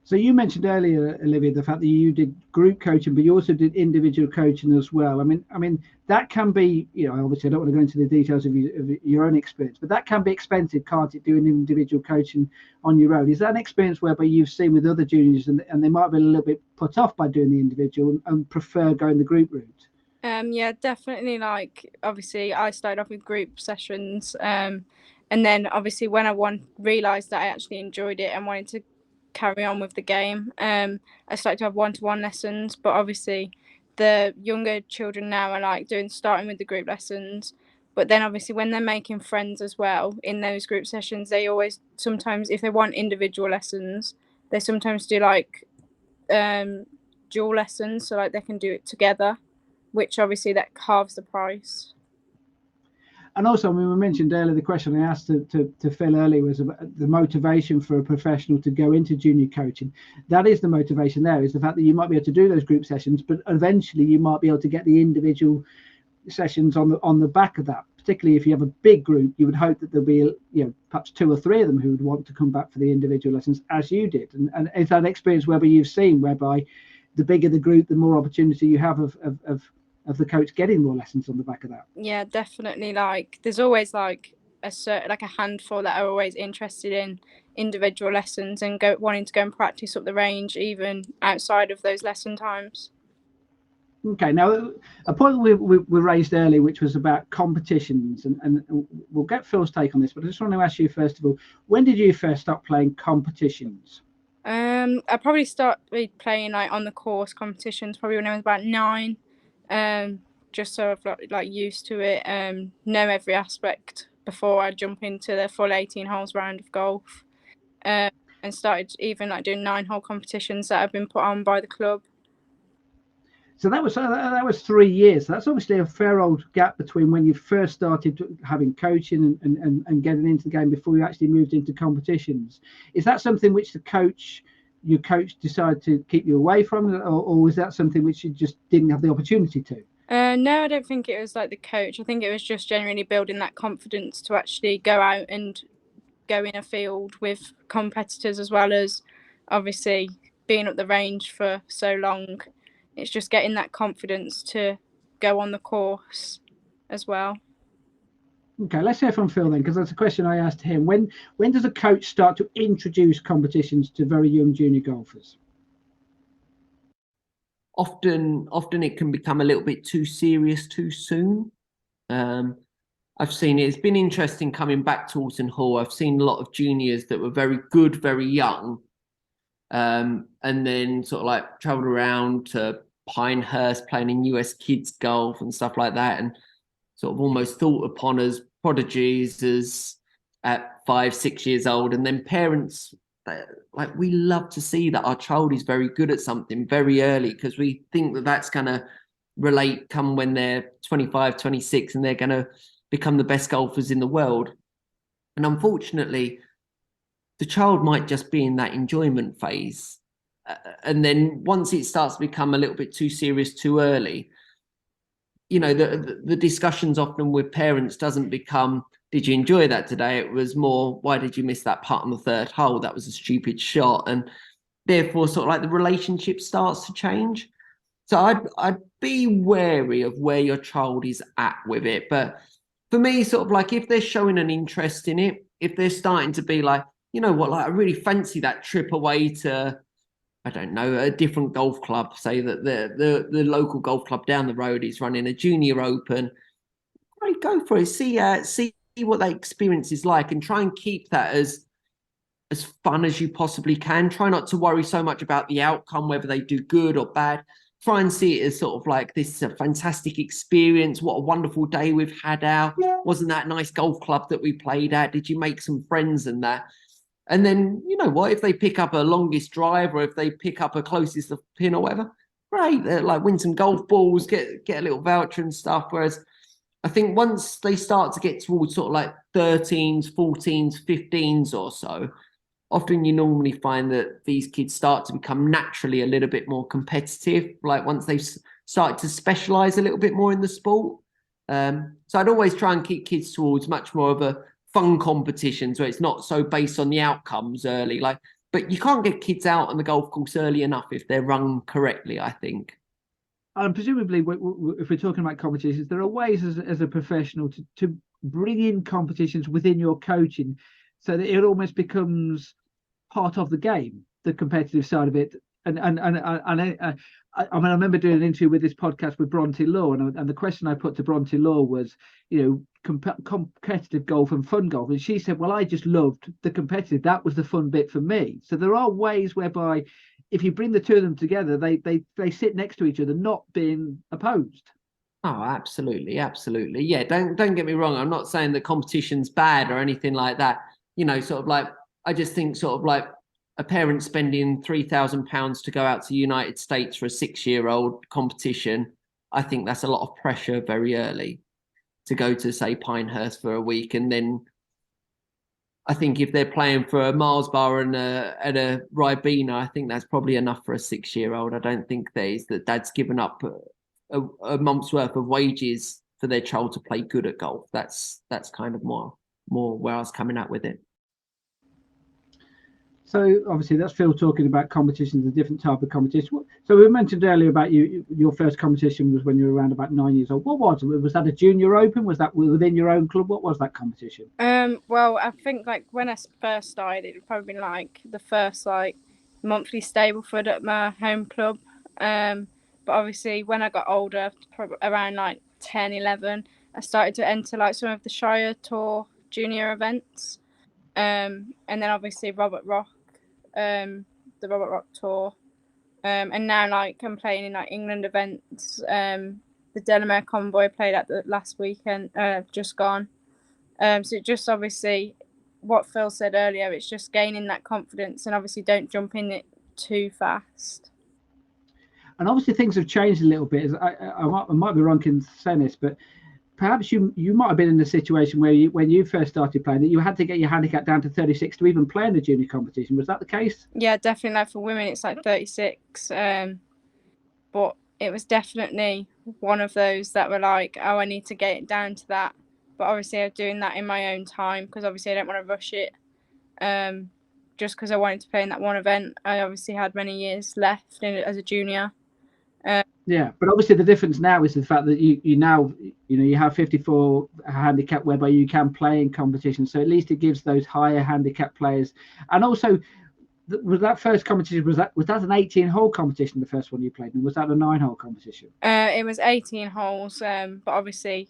So you mentioned earlier, Olivia, the fact that you did group coaching, but you also did individual coaching as well. I mean that can be, obviously I don't want to go into the details of your own experience, but that can be expensive, can't it, doing individual coaching on your own? Is that an experience whereby you've seen with other juniors and they might be a little bit put off by doing the individual and prefer going the group route? Yeah, definitely. Like, obviously, I started off with group sessions, and then obviously when I realised that I actually enjoyed it and wanted to carry on with the game, I started to have one-to-one lessons. But obviously, the younger children now are like starting with the group lessons. But then obviously when they're making friends as well in those group sessions, they always sometimes, if they want individual lessons, they sometimes do like dual lessons, so like they can do it together, which obviously that halves the price. And also, I mean, we mentioned earlier, the question I asked to Phil earlier was about the motivation for a professional to go into junior coaching. That is the motivation there, is the fact that you might be able to do those group sessions, but eventually you might be able to get the individual sessions on the back of that. Particularly if you have a big group, you would hope that there'll be, perhaps 2 or 3 of them who would want to come back for the individual lessons, as you did. And is that experience whereby you've seen whereby the bigger the group, the more opportunity you have of the coach getting more lessons on the back of that? Yeah, definitely. Like, there's always like a handful that are always interested in individual lessons and wanting to go and practice up the range even outside of those lesson times. Okay, now a point we raised earlier, which was about competitions, and we'll get Phil's take on this, but I just want to ask you first of all, when did you first start playing competitions? I probably started playing like on the course competitions probably when I was about 9, just so I've got like used to it, know every aspect before I jump into the full 18 holes round of golf, and started even like doing 9-hole competitions that have been put on by the club. So that was 3 years. So that's obviously a fair old gap between when you first started having coaching and getting into the game before you actually moved into competitions. Is that something which your coach decided to keep you away from, or was that something which you just didn't have the opportunity to? No, I don't think it was like the coach. I think it was just generally building that confidence to actually go out and go in a field with competitors, as well as obviously being up the range for so long. It's just getting that confidence to go on the course as well. Okay, let's hear from Phil then, because that's a question I asked him. When does a coach start to introduce competitions to very young junior golfers? Often it can become a little bit too serious too soon. I've seen it. It's been interesting coming back to Alton Hall. I've seen a lot of juniors that were very good, very young, and then sort of like travelled around to Pinehurst playing in US kids golf and stuff like that, and sort of almost thought upon as prodigies as at 5-6 years old. And then parents, like, we love to see that our child is very good at something very early, because we think that that's going to relate come when they're 25, 26, and they're going to become the best golfers in the world. And unfortunately, the child might just be in that enjoyment phase. And then once it starts to become a little bit too serious too early, the discussions often with parents doesn't become, did you enjoy that today? It was more, why did you miss that putt on the 3rd hole? That was a stupid shot. And therefore, sort of like the relationship starts to change. So I'd be wary of where your child is at with it. But for me, sort of like, if they're showing an interest in it, if they're starting to be like, you know what, like, I really fancy that trip away to, I don't know, a different golf club, say that the local golf club down the road is running a junior open, great, go for it. See what that experience is like, and try and keep that as fun as you possibly can. Try not to worry so much about the outcome, whether they do good or bad. Try and see it as sort of like, this is a fantastic experience. What a wonderful day we've had out. Wasn't that nice golf club that we played at? Did you make some friends and that? And then, you know what, if they pick up a longest drive, or if they pick up a closest pin or whatever, great. Like, win some golf balls, get a little voucher and stuff. Whereas I think once they start to get towards sort of like 13s, 14s, 15s or so, often you normally find that these kids start to become naturally a little bit more competitive, like once they've started to specialise a little bit more in the sport. So I'd always try and keep kids towards much more of a fun competitions where it's not so based on the outcomes early. But you can't get kids out on the golf course early enough if they're run correctly, I think. And presumably, if we're talking about competitions, there are ways as a professional to bring in competitions within your coaching, so that it almost becomes part of the game, the competitive side of it, I remember doing an interview with this podcast with Bronte Law, and the question I put to Bronte Law was, competitive golf and fun golf, and she said, "Well, I just loved the competitive. That was the fun bit for me." So there are ways whereby, if you bring the two of them together, they sit next to each other, not being opposed. Oh, absolutely, absolutely. Yeah, don't get me wrong. I'm not saying that competition's bad or anything like that. Sort of like, I just think sort of like a parent spending £3,000 to go out to the United States for a 6-year-old competition. I think that's a lot of pressure very early to go to, say, Pinehurst for a week, and then I think if they're playing for a Mars bar and a Ribena, I think that's probably enough for a 6-year-old. I don't think that dad's given up a month's worth of wages for their child to play good at golf. That's kind of more where I was coming at with it. So obviously that's Phil talking about competitions, a different type of competition. So we mentioned earlier about your first competition was when you were around about 9 years old. What was it? Was that a junior open? Was that within your own club? What was that competition? Well, I think like when I first started, it would probably been like the first like monthly Stableford at my home club. But obviously when I got older, probably around like 10, 11, I started to enter like some of the Shire Tour junior events. And then obviously Robert Rock, the Robert Rock Tour. And now like I'm playing in like England events. The Delamere Convoy played at the last weekend, just gone. So just obviously what Phil said earlier, it's just gaining that confidence, and obviously don't jump in it too fast. And obviously things have changed a little bit. I might be wrong in saying this, but perhaps you might have been in a situation where when you first started playing that you had to get your handicap down to 36 to even play in the junior competition. Was that the case? Yeah, definitely. Like for women, it's like 36. But it was definitely one of those that were like, oh, I need to get it down to that. But obviously I'm doing that in my own time because obviously I don't want to rush it. Just because I wanted to play in that one event. I obviously had many years left as a junior. Yeah, but obviously the difference now is the fact that you now you have 54 handicap whereby you can play in competition, so at least it gives those higher handicap players. And also, was that first competition was that an 18-hole competition, the first one you played in? Was that a 9-hole competition? It was 18 holes, but obviously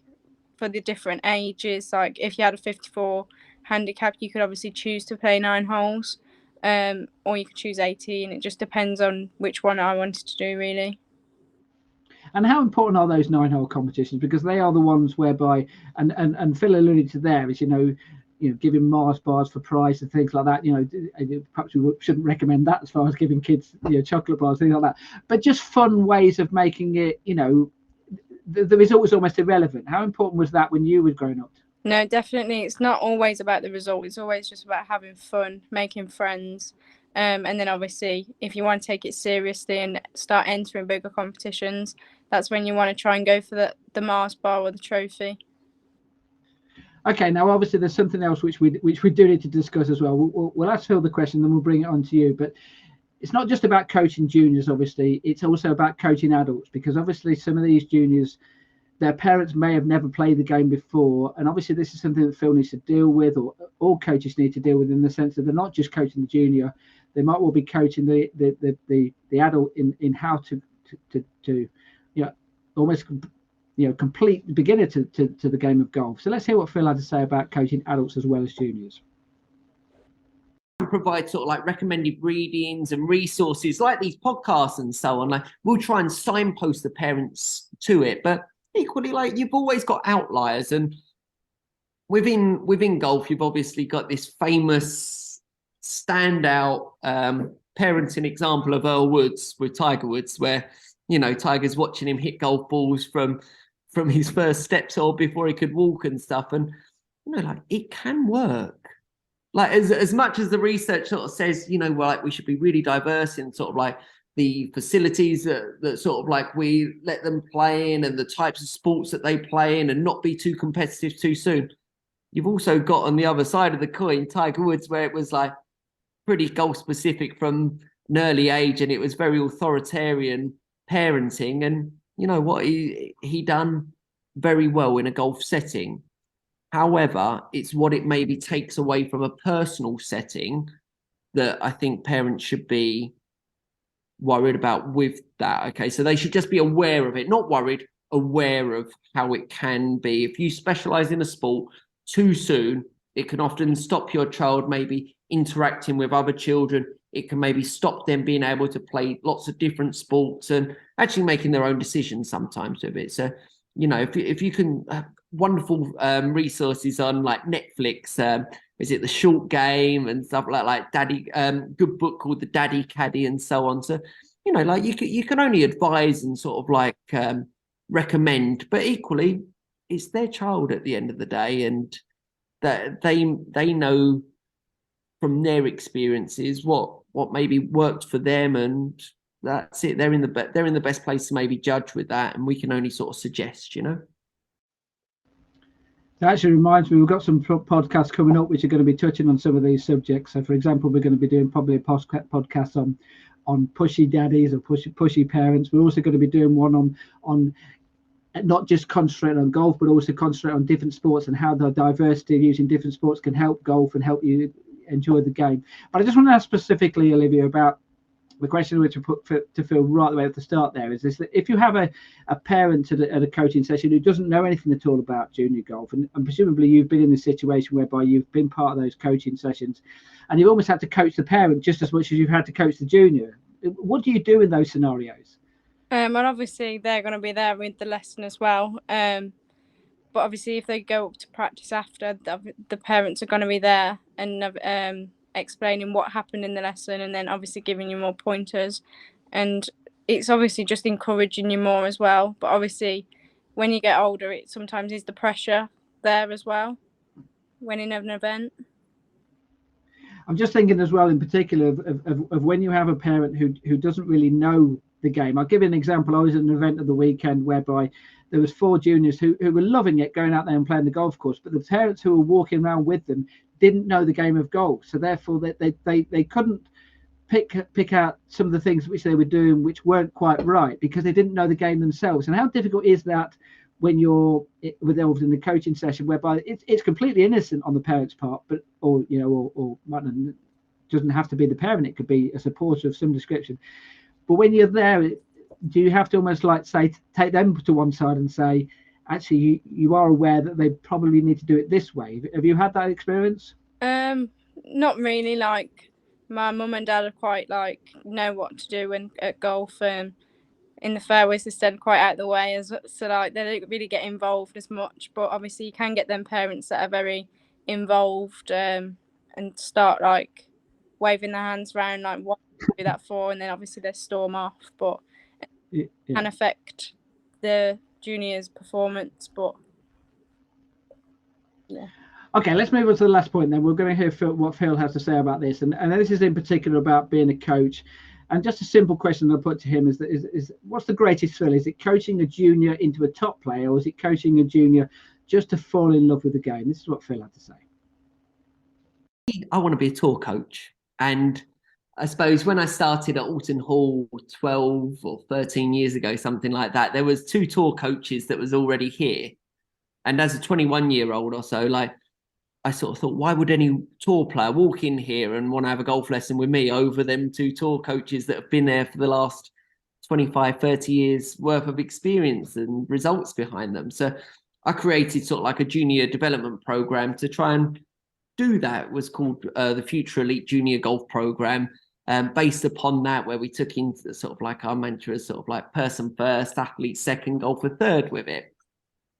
for the different ages, like if you had a 54 handicap, you could obviously choose to play 9 holes, or you could choose 18. It just depends on which one I wanted to do, really. And how important are those 9-hole competitions? Because they are the ones whereby, and Phil alluded to there, is giving Mars bars for prize and things like that. Perhaps we shouldn't recommend that as far as giving kids chocolate bars, things like that. But just fun ways of making it. The result was almost irrelevant. How important was that when you were growing up? No, definitely. It's not always about the result. It's always just about having fun, making friends. And then obviously, if you want to take it seriously and start entering bigger competitions, that's when you want to try and go for the Mars bar or the trophy. Okay, now obviously there's something else which we do need to discuss as well. We'll ask Phil the question, then we'll bring it on to you. But it's not just about coaching juniors, obviously. It's also about coaching adults, because obviously some of these juniors, their parents may have never played the game before, and obviously this is something that Phil needs to deal with, or all coaches need to deal with, in the sense that they're not just coaching the junior, they might well be coaching the adult in how to almost complete beginner to the game of golf. So let's hear what Phil had to say about coaching adults as well as juniors. Provide sort of like recommended readings and resources like these podcasts and so on. Like we'll try and signpost the parents to it, but equally, like you've always got outliers, and within golf, you've obviously got this famous standout parenting example of Earl Woods with Tiger Woods, where Tiger's watching him hit golf balls from his first steps or before he could walk and stuff, and like it can work. Like as much as the research sort of says, like we should be really diverse in sort of like the facilities that sort of like we let them play in and the types of sports that they play in and not be too competitive too soon. You've also got on the other side of the coin, Tiger Woods, where it was like pretty golf specific from an early age, and it was very authoritarian parenting. And you know what, he done very well in a golf setting. However, it's what it maybe takes away from a personal setting that I think parents should be worried about with that. Okay, so they should just be aware of it, not worried, aware of how it can be. If you specialize in a sport too soon, it can often stop your child maybe interacting with other children. It can maybe stop them being able to play lots of different sports and actually making their own decisions sometimes with it. So, you know, if you can, wonderful resources on like Netflix, is it The Short Game and stuff like Daddy, good book called The Daddy Caddy and so on. So, you know, like you can only advise and sort of like recommend, but equally it's their child at the end of the day, and that they know from their experiences what maybe worked for them, and that's it. They're in the best place to maybe judge with that, and we can only sort of suggest, you know. That actually reminds me, we've got some podcasts coming up which are going to be touching on some of these subjects. So, for example, we're going to be doing probably a podcast on pushy daddies or pushy parents. We're also going to be doing one on not just concentrating on golf, but also concentrate on different sports and how the diversity of using different sports can help golf and help you enjoy the game. But I just want to ask specifically, Olivia, about the question which I put to Phil right the way at the start there is this: that if you have a parent at a coaching session who doesn't know anything at all about junior golf, and presumably you've been in this situation whereby you've been part of those coaching sessions and you've almost had to coach the parent just as much as you've had to coach the junior, what do you do in those scenarios? And obviously they're going to be there with the lesson as well. But obviously if they go up to practice after, the parents are going to be there and explaining what happened in the lesson, and then obviously giving you more pointers. And it's obviously just encouraging you more as well. But obviously when you get older, it sometimes is the pressure there as well when in an event. I'm just thinking as well, in particular, of when you have a parent who doesn't really know the game. I'll give you an example. I was at an event of the weekend whereby there was 4 juniors who were loving it, going out there and playing the golf course, but the parents who were walking around with them didn't know the game of golf. So therefore they couldn't pick out some of the things which they were doing which weren't quite right because they didn't know the game themselves. And how difficult is that when you're involved in the coaching session, whereby it's completely innocent on the parent's part, but or doesn't have to be the parent, it could be a supporter of some description. But when you're there, do you have to almost like say take them to one side and say, actually, you are aware that they probably need to do it this way? Have you had that experience? Not really. Like my mum and dad are quite like know what to do at golf. In the fairways, they stand quite out of the way, so like they don't really get involved as much. But obviously, you can get them parents that are very involved and start like waving their hands around, like what to do that for, and then obviously they storm off. But it can affect the juniors' performance. But yeah. Okay, let's move on to the last point then. We're going to hear what Phil has to say about this, and this is in particular about being a coach. And just a simple question I'll put to him is what's the greatest thrill? Is it coaching a junior into a top player, or is it coaching a junior just to fall in love with the game? This is what Phil had to say. I want to be a tour coach. And I suppose when I started at Alton Hall 12 or 13 years ago, something like that, there was 2 tour coaches that was already here. And as a 21-year-old or so, like, I sort of thought, why would any tour player walk in here and want to have a golf lesson with me over them 2 tour coaches that have been there for the last 25, 30 years worth of experience and results behind them? So I created sort of like a junior development program to try and do that. It was called the Future Elite Junior Golf Program. Based upon that, where we took into sort of like our mantra, sort of like person first, athlete second, golfer third with it.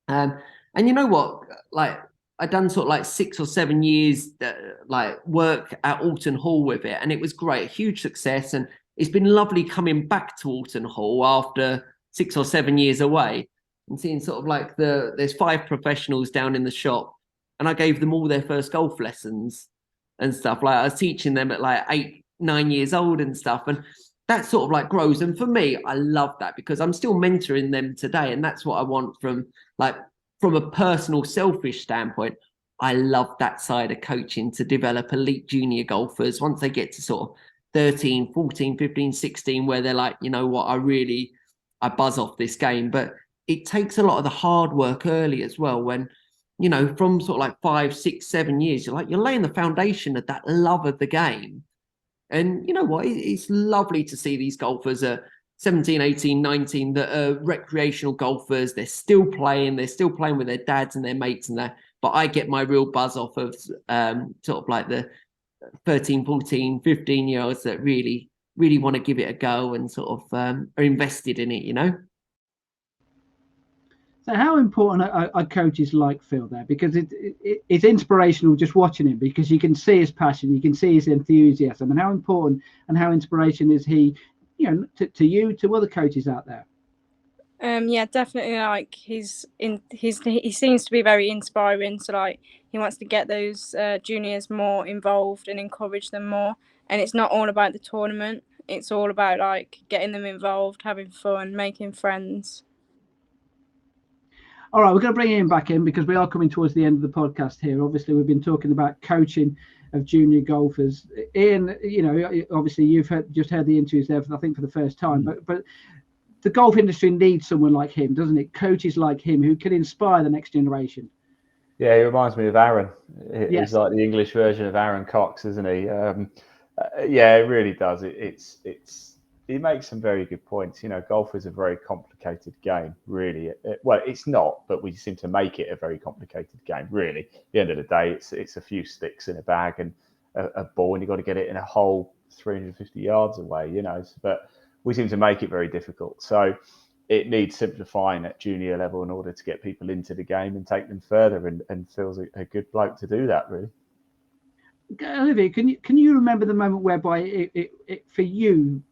And you know what, like, I'd done sort of like 6 or 7 years like work at Alton Hall with it, and it was great, a huge success. And it's been lovely coming back to Alton Hall after 6 or 7 years away and seeing sort of like there's 5 professionals down in the shop, and I gave them all their first golf lessons and stuff. Like I was teaching them at like 8, 9 years old and stuff, and that sort of like grows. And for me, I love that because I'm still mentoring them today, and that's what I want from a personal selfish standpoint. I love that side of coaching, to develop elite junior golfers once they get to sort of 13, 14, 15, 16, where they're like, you know what, I buzz off this game. But it takes a lot of the hard work early as well, when, you know, from sort of like 5, 6, 7 years, you're laying the foundation of that love of the game. And you know what? It's lovely to see these golfers at 17, 18, 19 that are recreational golfers. They're still playing with their dads and their mates and that. But I get my real buzz off of sort of like the 13, 14, 15-year-olds that really want to give it a go and sort of are invested in it, you know? So how important are coaches like Phil there? Because it's inspirational just watching him, because you can see his passion, you can see his enthusiasm, and how important and how inspiration is he, you know, to you, to other coaches out there. Yeah, definitely. Like he seems to be very inspiring. So like he wants to get those juniors more involved and encourage them more. And it's not all about the tournament. It's all about like getting them involved, having fun, making friends. All right, we're going to bring Ian back in because we are coming towards the end of the podcast here. Obviously, we've been talking about coaching of junior golfers. Ian, you know, obviously you've just heard the interviews there, I think for the first time, but the golf industry needs someone like him, doesn't it? Coaches like him who can inspire the next generation. Yeah, he reminds me of Aaron. He's Yes. like the English version of Aaron Cox, isn't he? Yeah, it really does. He makes some very good points. You know, golf is a very complicated game, really. Well, it's not, but we seem to make it a very complicated game, really. At the end of the day, it's a few sticks in a bag and a ball, and you've got to get it in a hole 350 yards away, you know. But we seem to make it very difficult. So it needs simplifying at junior level in order to get people into the game and take them further. And Phil's a good bloke to do that, really. Olivia, can you remember the moment whereby it for you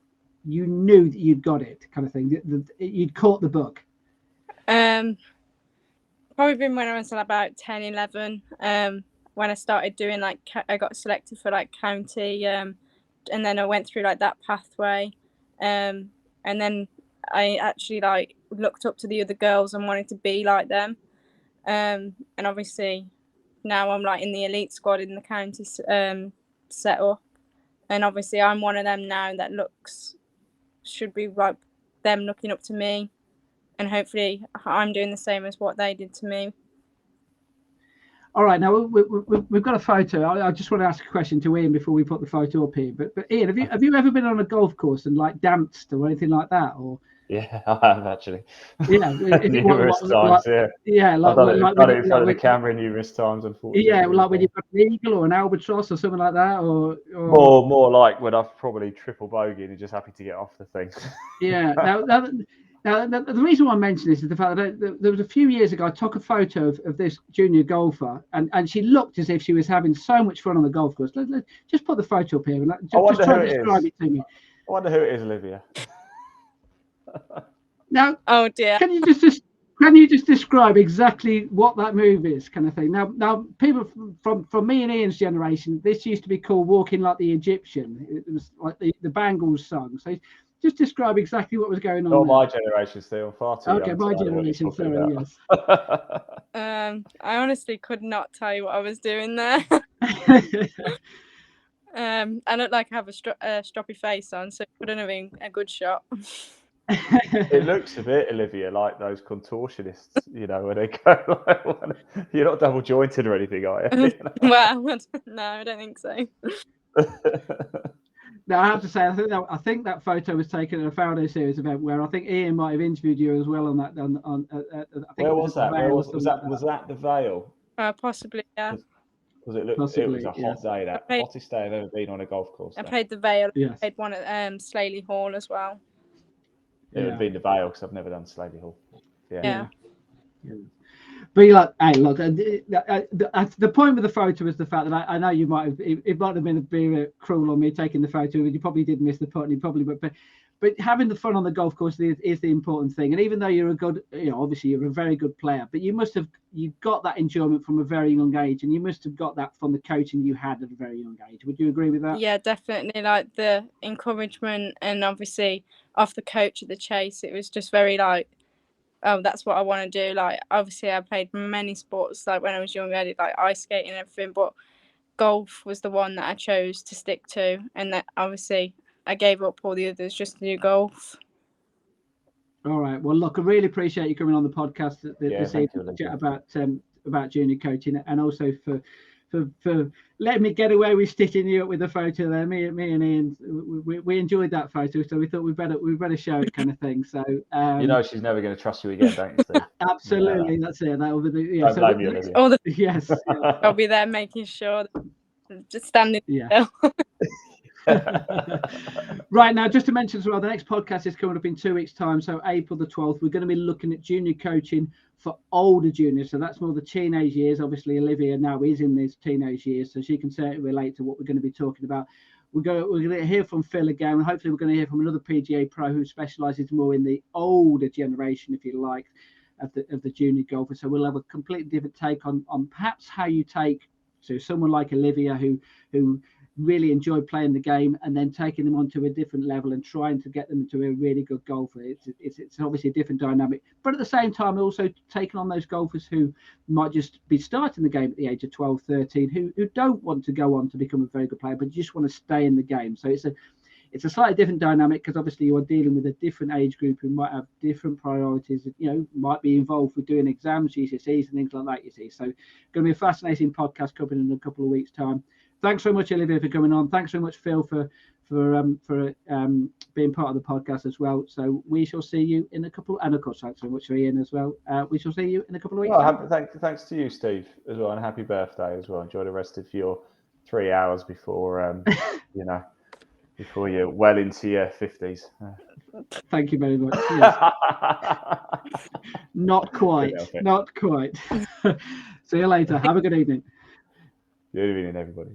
knew that you'd got it, kind of thing? You'd caught the bug? Probably been when I was about 10, 11. When I started doing like, I got selected for like county, and then I went through like that pathway, and then I actually like looked up to the other girls and wanted to be like them, and obviously now I'm like in the elite squad in the county set up, and obviously I'm one of them now that should be like them looking up to me, and hopefully I'm doing the same as what they did to me. All right, now we've got a photo. I just want to ask a question to Ian before we put the photo up here. But Ian, have you ever been on a golf course and like danced or anything like that? Or yeah, I have actually. Yeah, numerous times. Yeah, yeah, I've done it in front of the camera numerous times. Unfortunately, yeah, like when you've got an eagle or an albatross or something like that, or more like when I've probably triple bogeyed and just happy to get off the thing. Yeah. Now, the reason why I mention this is the fact that there was a few years ago, I took a photo of this junior golfer, and she looked as if she was having so much fun on the golf course. Let's just put the photo up here and just try to describe it to me. I wonder who it is, Olivia. Now, oh dear, can you just describe exactly what that move is, kind of thing? Now, people from me and Ian's generation, this used to be called walking like the Egyptian. It was like the Bangles song. So just describe exactly what was going on. Not my generation, still far too young. Okay, my generation. Sorry, yes. I honestly could not tell you what I was doing there. I look like I have a stroppy face on, so it couldn't have been a good shot. It looks a bit, Olivia, like those contortionists, you know, when they go like, you're not double jointed or anything, are you? Well, no, I don't think so. Now, I have to say, I think that photo was taken at a Faraday Series event where I think Ian might have interviewed you as well on that. I think where was that? Was that the Vale? Possibly, yeah. Because it was a hot day, that hottest day I've ever been on a golf course. I played the Vale. Yes. I played one at Slaley Hall as well. It would have been the Vale because I've never done Slaley Hall. Yeah. But you're like, hey, look, the point with the photo is the fact that I know you might have, it might have been a bit cruel on me taking the photo, but you probably did miss the putt, and you probably, but having the fun on the golf course is the important thing. And even though you're a good, you know, obviously you're a very good player, but you got that enjoyment from a very young age, and you must have got that from the coaching you had at a very young age. Would you agree with that? Yeah, definitely. Like the encouragement, and obviously off the coach at the Chase, it was just very like, oh, that's what I want to do. Like, obviously, I played many sports. Like when I was younger, I did like ice skating and everything. But golf was the one that I chose to stick to, and that obviously I gave up all the others just to do golf. All right. Well, look, I really appreciate you coming on the podcast this evening to chat about junior coaching, and also for for letting me get away with stitching you up with a photo there. Me and Ian, we enjoyed that photo, so we thought we better show it, kind of thing. So she's never going to trust you again, don't you, Steve? Absolutely, that's it. That will be Don't blame you, Olivia. All the yes. I'll be there making sure, just standing Yeah. Right, now, just to mention as well, the next podcast is coming up in 2 weeks' time. So April the 12th, we're going to be looking at junior coaching for older juniors. So that's more the teenage years. Obviously, Olivia now is in these teenage years, so she can certainly relate to what we're going to be talking about. We're going to hear from Phil again. Hopefully, we're going to hear from another PGA pro who specialises more in the older generation, if you like, of the junior golfer. So we'll have a completely different take on perhaps how you take someone like Olivia who really enjoyed playing the game and then taking them onto a different level and trying to get them to a really good golfer. It's obviously a different dynamic, but at the same time also taking on those golfers who might just be starting the game at the age of 12, 13, who don't want to go on to become a very good player but just want to stay in the game. So it's a slightly different dynamic, because obviously you are dealing with a different age group who might have different priorities, might be involved with doing exams, GCSEs and things like that, you see. So going to be a fascinating podcast coming in a couple of weeks' time. Thanks so much, Olivia, for coming on. Thanks so much, Phil, for being part of the podcast as well. So we shall see you in a couple, and of course, thanks so much for Ian as well. We shall see you in a couple of weeks. Thanks to you, Steve, as well, and happy birthday as well. Enjoy the rest of your 3 hours before before you're well into your 50s. Thank you very much. Yes. Not quite. See you later. Have a good evening. Good evening, everybody.